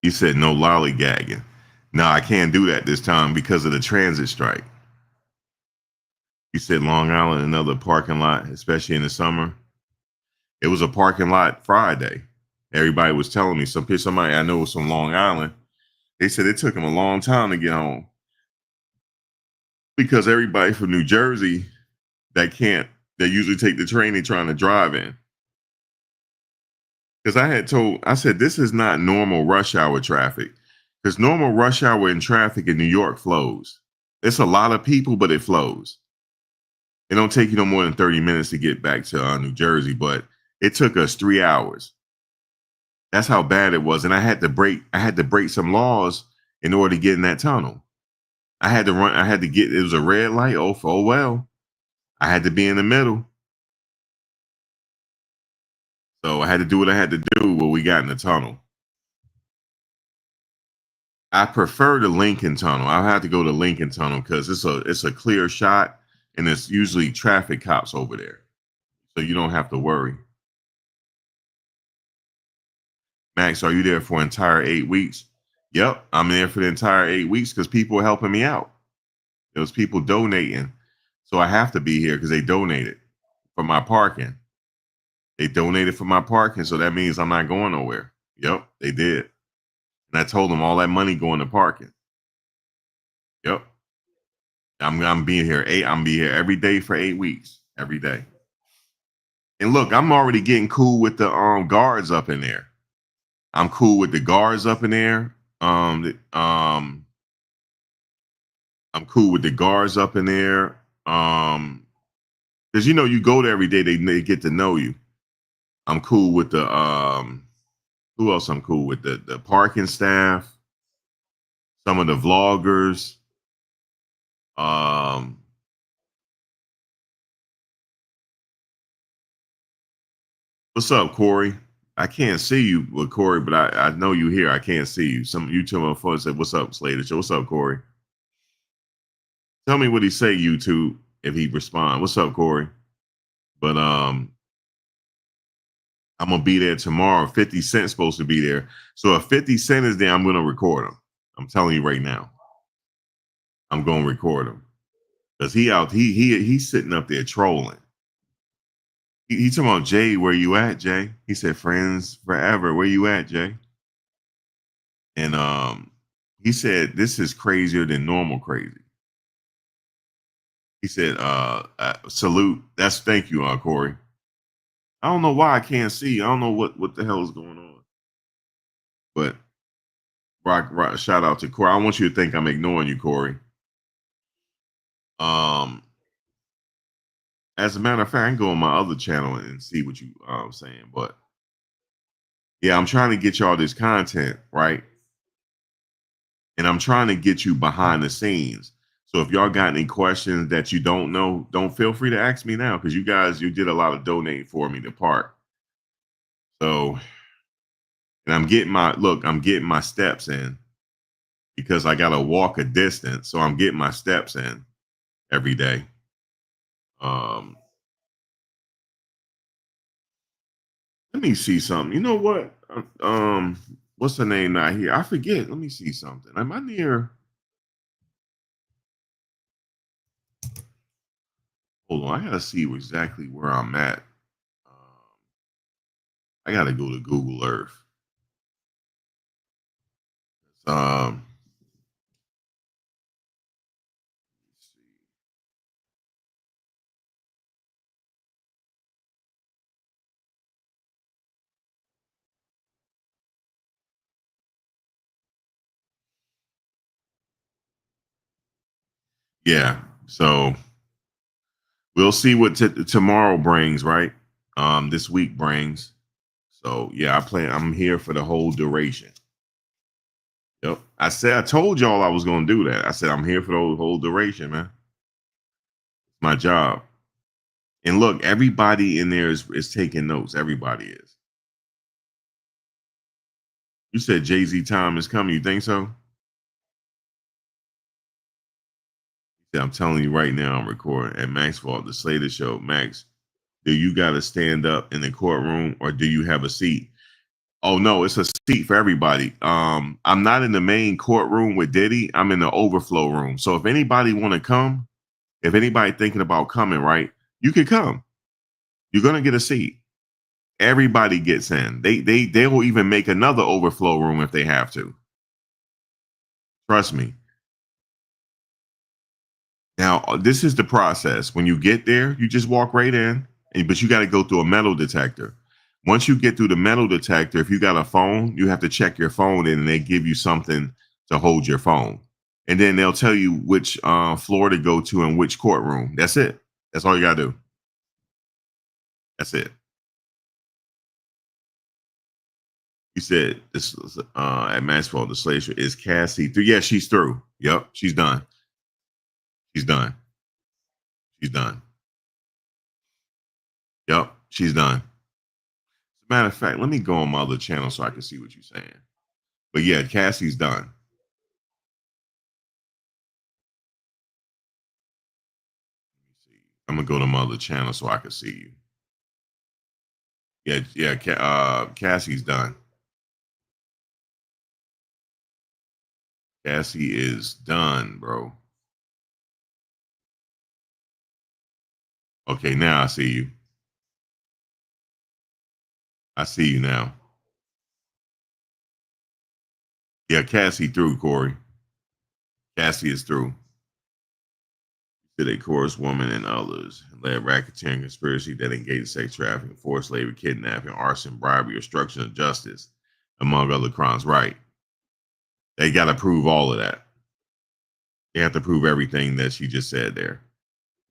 He said no lollygagging. No, I can't do that this time because of the transit strike. He said Long Island, another parking lot, especially in the summer. It was a parking lot Friday. Everybody was telling me, somebody I know was from Long Island. They said it took them a long time to get home because everybody from New Jersey they usually take the train, they're trying to drive in. Because I said, this is not normal rush hour traffic. Because normal rush hour in traffic in New York flows. It's a lot of people, but it flows. It don't take you no more than 30 minutes to get back to New Jersey, but it took us 3 hours. That's how bad it was. And I had to break some laws in order to get in that tunnel. It was a red light. Oh well. I had to be in the middle. So I had to do what I had to do when we got in the tunnel. I prefer the Lincoln Tunnel. I have to go to Lincoln Tunnel because it's a clear shot and it's usually traffic cops over there. So you don't have to worry. Max, are you there for entire 8 weeks? Yep, I'm there for the entire 8 weeks because people are helping me out. There was people donating. So I have to be here because they donated for my parking. They donated for my parking, so that means I'm not going nowhere. Yep, they did. And I told them all that money going to parking. Yep. I'm being here. I'm be here every day for 8 weeks. Every day. And look, I'm already getting cool with the guards up in there. I'm cool with the guards up in there. I'm cool with the guards up in there. Because you go there every day, they get to know you. I'm cool with the who else I'm cool with? The parking staff, some of the vloggers. What's up, Corey? I can't see you with Corey, but I know you here. I can't see you. Some YouTube motherfucker said, "What's up, Slater Show? What's up, Corey?" Tell me what he say, YouTube, if he respond. What's up, Corey? But I'm gonna be there tomorrow. 50 Cent's supposed to be there. So if 50 Cent is there, I'm gonna record him. I'm telling you right now. I'm gonna record him. Because he's sitting up there trolling. He talking about, Jay, where you at, Jay? He said, friends forever. Where you at, Jay? And he said, this is crazier than normal crazy. He said, salute. Thank you, Corey. I don't know why I can't see. I don't know what the hell is going on. But rock, shout out to Corey. I want you to think I'm ignoring you, Corey. As a matter of fact, I can go on my other channel and see what you saying. But yeah, I'm trying to get y'all this content, right? And I'm trying to get you behind the scenes. So if y'all got any questions that you don't know, don't feel free to ask me now, because you did a lot of donating for me to park. So, and I'm getting my steps in, because I got to walk a distance. So I'm getting my steps in every day. Let me see something. You know what? What's the name not here? I forget. Let me see something. Am I near? Hold on. I gotta see exactly where I'm at. I gotta go to Google Earth. Yeah. So we'll see what tomorrow brings, right? This week brings. So yeah, I'm here for the whole duration. Yep. I told y'all I was gonna do that. I said I'm here for the whole duration, man. It's my job. And look, everybody in there is taking notes. Everybody is. You said Jay-Z time is coming. You think so? Yeah, I'm telling you right now, I'm recording at Max Fault, the Slater Show. Max, do you got to stand up in the courtroom, or do you have a seat? Oh no, it's a seat for everybody. I'm not in the main courtroom with Diddy. I'm in the overflow room. So if anybody want to come, if anybody thinking about coming, right, you can come. You're gonna get a seat. Everybody gets in. They will even make another overflow room if they have to. Trust me. Now, this is the process. When you get there, you just walk right in, but you got to go through a metal detector. Once you get through the metal detector, if you got a phone, you have to check your phone in, and they give you something to hold your phone. And then they'll tell you which floor to go to and which courtroom. That's it. That's all you got to do. That's it. You said this at Maxwell, the Slater is Cassie through. Yeah, she's through. Yep, she's done. She's done. She's done. Yep, she's done. As a matter of fact, let me go on my other channel so I can see what you're saying. But yeah, Cassie's done. Let me see. I'm gonna go to my other channel so I can see you. Yeah. Cassie's done. Cassie is done, bro. Okay, now I see you. I see you now. Yeah, Cassie through, Corey. Cassie is through. Did a chorus woman and others led racketeering conspiracy that engaged sex trafficking, forced labor, kidnapping, arson, bribery, obstruction of justice. among other crimes. Right. They got to prove all of that. They have to prove everything that she just said there.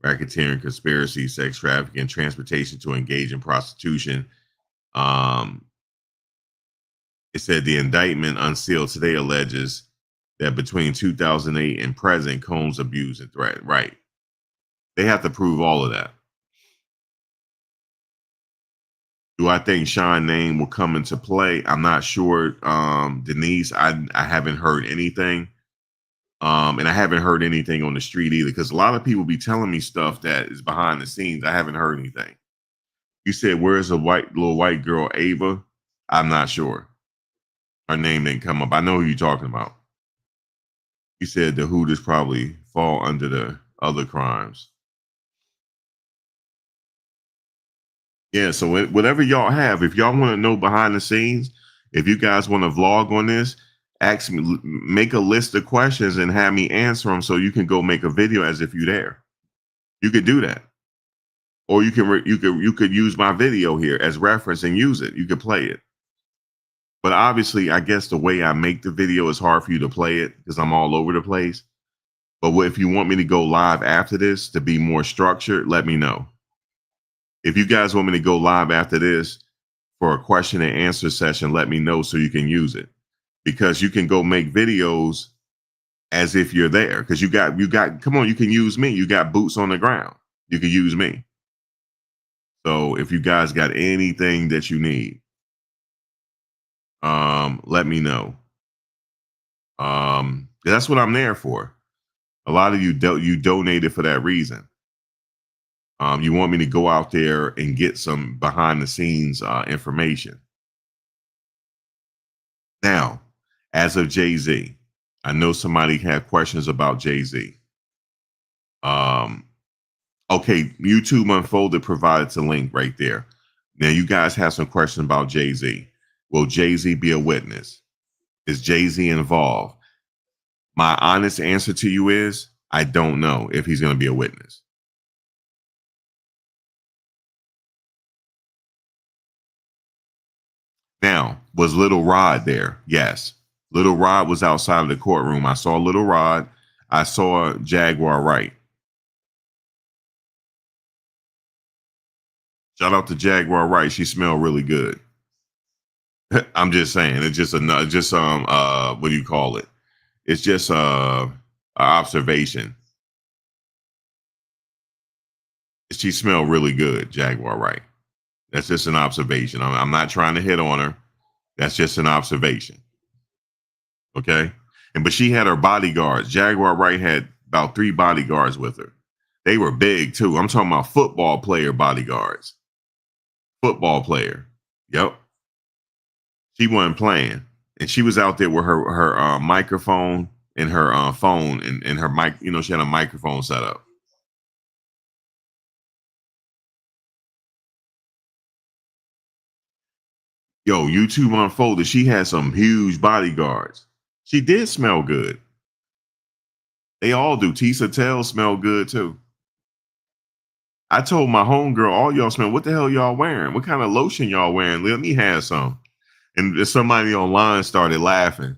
Racketeering, conspiracy, sex trafficking, transportation to engage in prostitution. It said the indictment unsealed today alleges that between 2008 and present, Combs abused and threatened. Right. They have to prove all of that. Do I think Sean's name will come into play? I'm not sure. Denise, I haven't heard anything. And I haven't heard anything on the street either, because a lot of people be telling me stuff that is behind the scenes. I haven't heard anything. You said, where's a little white girl, Ava? I'm not sure. Her name didn't come up. I know who you're talking about. You said the Hooters probably fall under the other crimes. Yeah, so whatever y'all have, if y'all want to know behind the scenes, if you guys want to vlog on this, ask me, make a list of questions and have me answer them so you can go make a video as if you're there. You could do that. Or you could use my video here as reference and use it. You could play it. But obviously, I guess the way I make the video is hard for you to play it because I'm all over the place. But if you want me to go live after this to be more structured, let me know. If you guys want me to go live after this for a question and answer session, let me know so you can use it. Because you can go make videos as if you're there. Because you got, come on, you can use me. You got boots on the ground. You can use me. So if you guys got anything that you need, let me know. That's what I'm there for. A lot of you donated for that reason. You want me to go out there and get some behind the scenes information. Now, as of Jay-Z, I know somebody had questions about Jay-Z. Okay, YouTube Unfolded provided the link right there. Now, you guys have some questions about Jay-Z. Will Jay-Z be a witness? Is Jay-Z involved? My honest answer to you is, I don't know if he's going to be a witness. Now, was Little Rod there? Yes. Little Rod was outside of the courtroom. I saw Little Rod. I saw Jaguar Wright. Shout out to Jaguar Wright. She smelled really good. I'm just saying. It's just what do you call it? It's just an observation. She smelled really good, Jaguar Wright. That's just an observation. I'm not trying to hit on her. That's just an observation. Okay. But she had her bodyguards. Jaguar Wright had about 3 bodyguards with her. They were big too. I'm talking about football player bodyguards. Football player. Yep. She wasn't playing. And she was out there with her microphone and her phone and her mic. You know, she had a microphone set up. Yo, YouTube Unfolded. She had some huge bodyguards. She did smell good. They all do. Tisa Tell smell good too. I told my homegirl, all y'all smell. What the hell y'all wearing? What kind of lotion y'all wearing? Let me have some. And somebody online started laughing.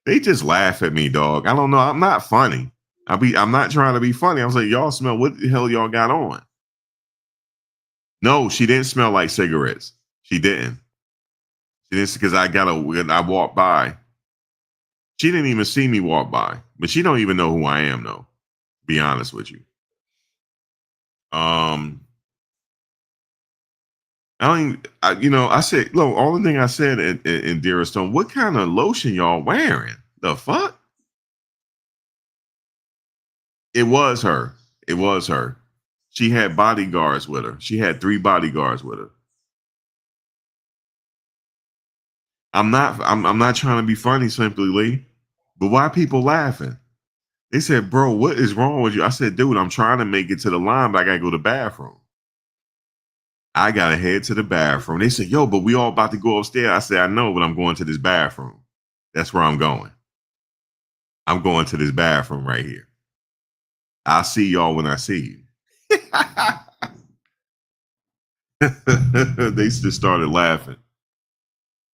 They just laugh at me, dog. I don't know. I'm not funny. I'm not trying to be funny. I was like, y'all smell. What the hell y'all got on? No, she didn't smell like cigarettes. She didn't. She didn't, because I walked by. She didn't even see me walk by, but she don't even know who I am, though. Be honest with you. I said, look, only thing I said in Dearest Stone, what kind of lotion y'all wearing? The fuck? It was her. It was her. She had bodyguards with her. She had 3 bodyguards with her. I'm not trying to be funny, Simply Lee, but why are people laughing? They said, bro, what is wrong with you? I said, dude, I'm trying to make it to the line, but I gotta go to the bathroom. I gotta head to the bathroom. They said, yo, but we all about to go upstairs. I said, I know, but I'm going to this bathroom. That's where I'm going. I'm going to this bathroom right here. I'll see y'all when I see you. They just started laughing.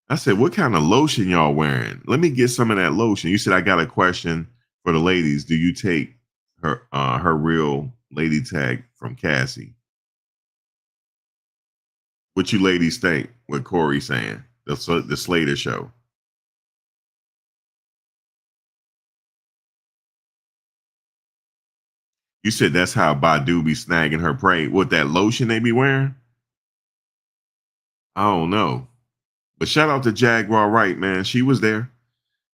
I said, what kind of lotion y'all wearing? Let me get some of that lotion. You said, I got a question for the ladies. Do you take her real lady tag from Cassie? What you ladies think? What Corey's saying? The Slater show. You said that's how Badu be snagging her prey. What, that lotion they be wearing? I don't know. But shout out to Jaguar Wright, man. She was there.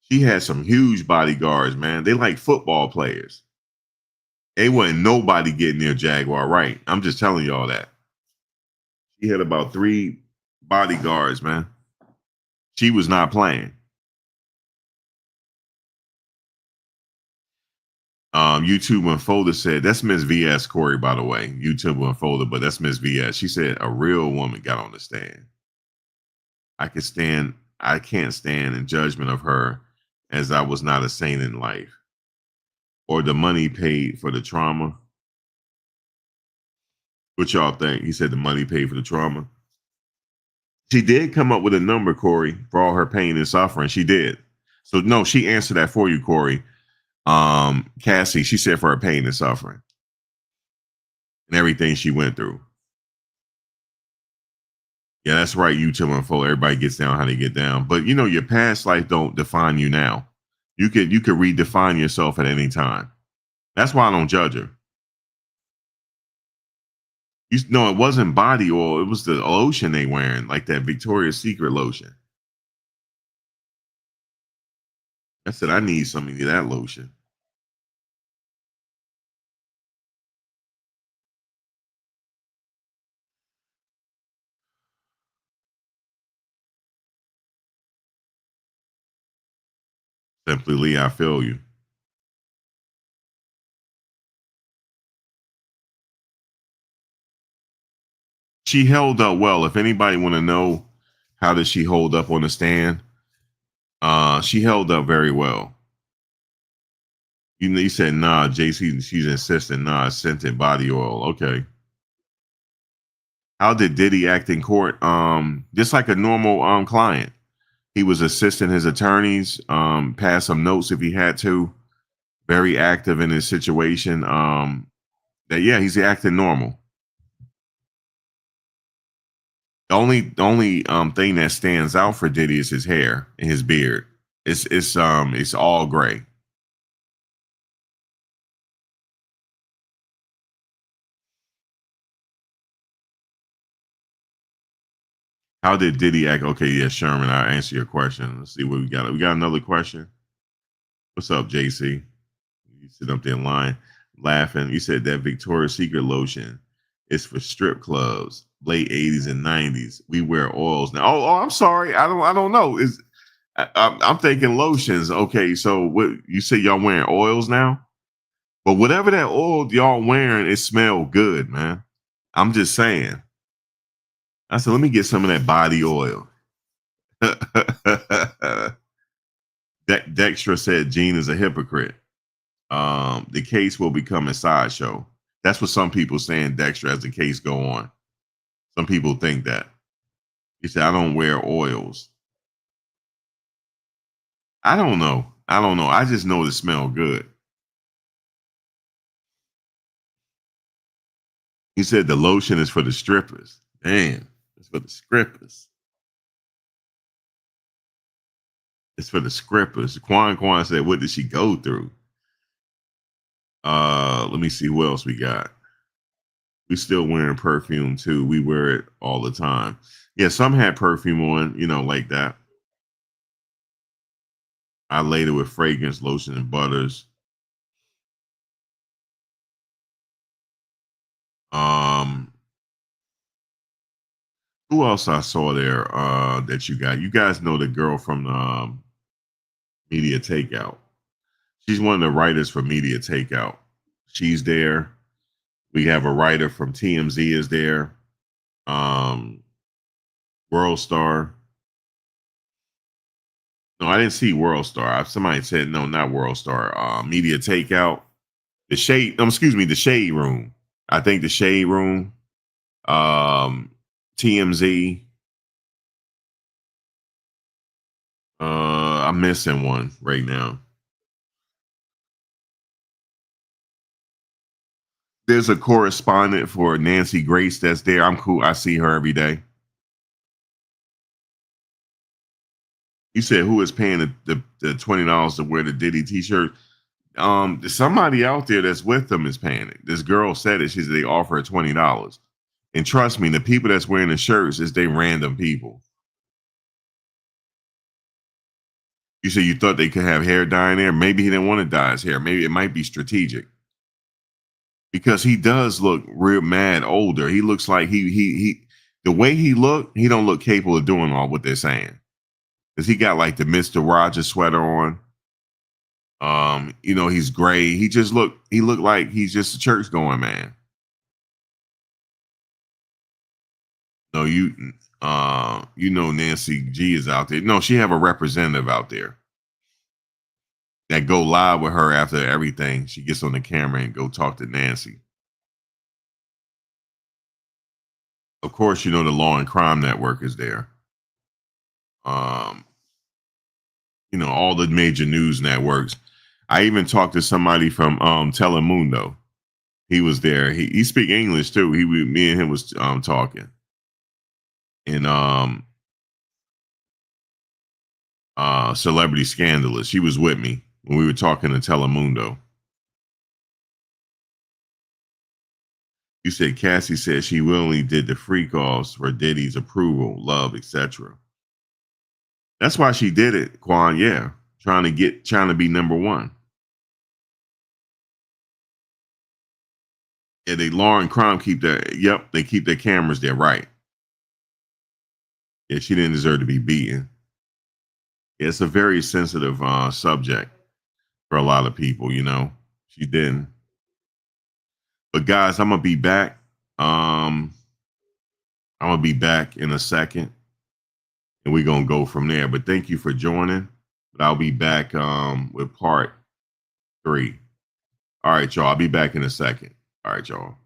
She had some huge bodyguards, man. They like football players. Ain't wasn't nobody getting near Jaguar Wright. I'm just telling y'all that. She had about 3 bodyguards, man. She was not playing. YouTube Unfolder said, that's Miss VS, Corey, by the way. YouTube Unfolder, but that's Miss VS. She said, a real woman got on the stand. I can't stand in judgment of her, as I was not a saint in life. Or the money paid for the trauma. What y'all think? He said the money paid for the trauma. She did come up with a number, Corey, for all her pain and suffering. She did. So no, she answered that for you, Corey. Cassie, she said for her pain and suffering and everything she went through. Yeah, that's right. YouTube Unfold. Everybody gets down how they get down. But you know, your past life don't define you now. You could redefine yourself at any time. That's why I don't judge her. You know, it wasn't body oil. It was the lotion they wearing, like that Victoria's Secret lotion. I said, I need some of that lotion. Simply Lee, I feel you. She held up well. If anybody want to know how did she hold up on the stand, she held up very well. You know, you said, nah, JC, she's insisting, nah, scented body oil. Okay. How did Diddy act in court? Just like a normal client. He was assisting his attorneys, pass some notes if he had to. Very active in his situation. He's acting normal. The only thing that stands out for Diddy is his hair and his beard. It's all gray. How did Diddy act? Okay, yeah, Sherman, I'll answer your question. Let's see what we got. We got another question. What's up, JC? You sit up there in line laughing. You said that Victoria's Secret lotion is for strip clubs, late 80s and 90s. We wear oils now. Oh, I'm sorry. I don't know. I'm thinking lotions. Okay, so what you say y'all wearing oils now? But whatever that oil y'all wearing, it smell good, man. I'm just saying. I said, let me get some of that body oil. Dextra said Gene is a hypocrite. The case will become a sideshow. That's what some people saying, Dextra, as the case go on. Some people think that. He said, I don't wear oils. I don't know. I just know it smell good. He said the lotion is for the strippers. Damn, it's for the strippers. It's for the scrippers. Quan said, what did she go through? Let me see what else we got. We still wearing perfume too. We wear it all the time. Yeah, some had perfume on, like that. I laid it with fragrance, lotion, and butters. Who else I saw there that you got? You guys know the girl from Media Takeout. She's one of the writers for Media Takeout. She's there. We have a writer from TMZ is there. World Star. No, I didn't see World Star. Somebody said no, not World Star. Media Takeout. The Shade Room. I think the Shade Room. TMZ. I'm missing one right now. There's a correspondent for Nancy Grace that's there. I'm cool. I see her every day. You said who is paying the $20 to wear the Diddy t-shirt? Somebody out there that's with them is paying it. This girl said it. She said they offer her $20. And trust me, the people that's wearing the shirts is they random people. You said you thought they could have hair dye in there. Maybe he didn't want to dye his hair. Maybe it might be strategic. Because he does look real mad older. He looks like he the way he look, he don't look capable of doing all what they're saying. Because he got like the Mr. Rogers sweater on. He's gray. He looked like he's just a church going man. No, Nancy G is out there. No, she have a representative out there that go live with her after everything. She gets on the camera and go talk to Nancy. Of course, the Law and Crime Network is there. All the major news networks. I even talked to somebody from Telemundo. He was there. He speak English too. Me and him was talking. And Celebrity Scandalous. He was with me when we were talking to Telemundo. You said Cassie said she willingly did the freak offs for Diddy's approval, love, etc. That's why she did it, Quan. Yeah, trying to be number one. Yeah, they Law and Crime they keep their cameras there, right? Yeah, she didn't deserve to be beaten. It's a very sensitive subject for a lot of people, She didn't. But guys, I'm gonna be back. I'm gonna be back in a second, and we're gonna go from there. But thank you for joining. But I'll be back with part 3. All right, y'all. I'll be back in a second. All right, y'all.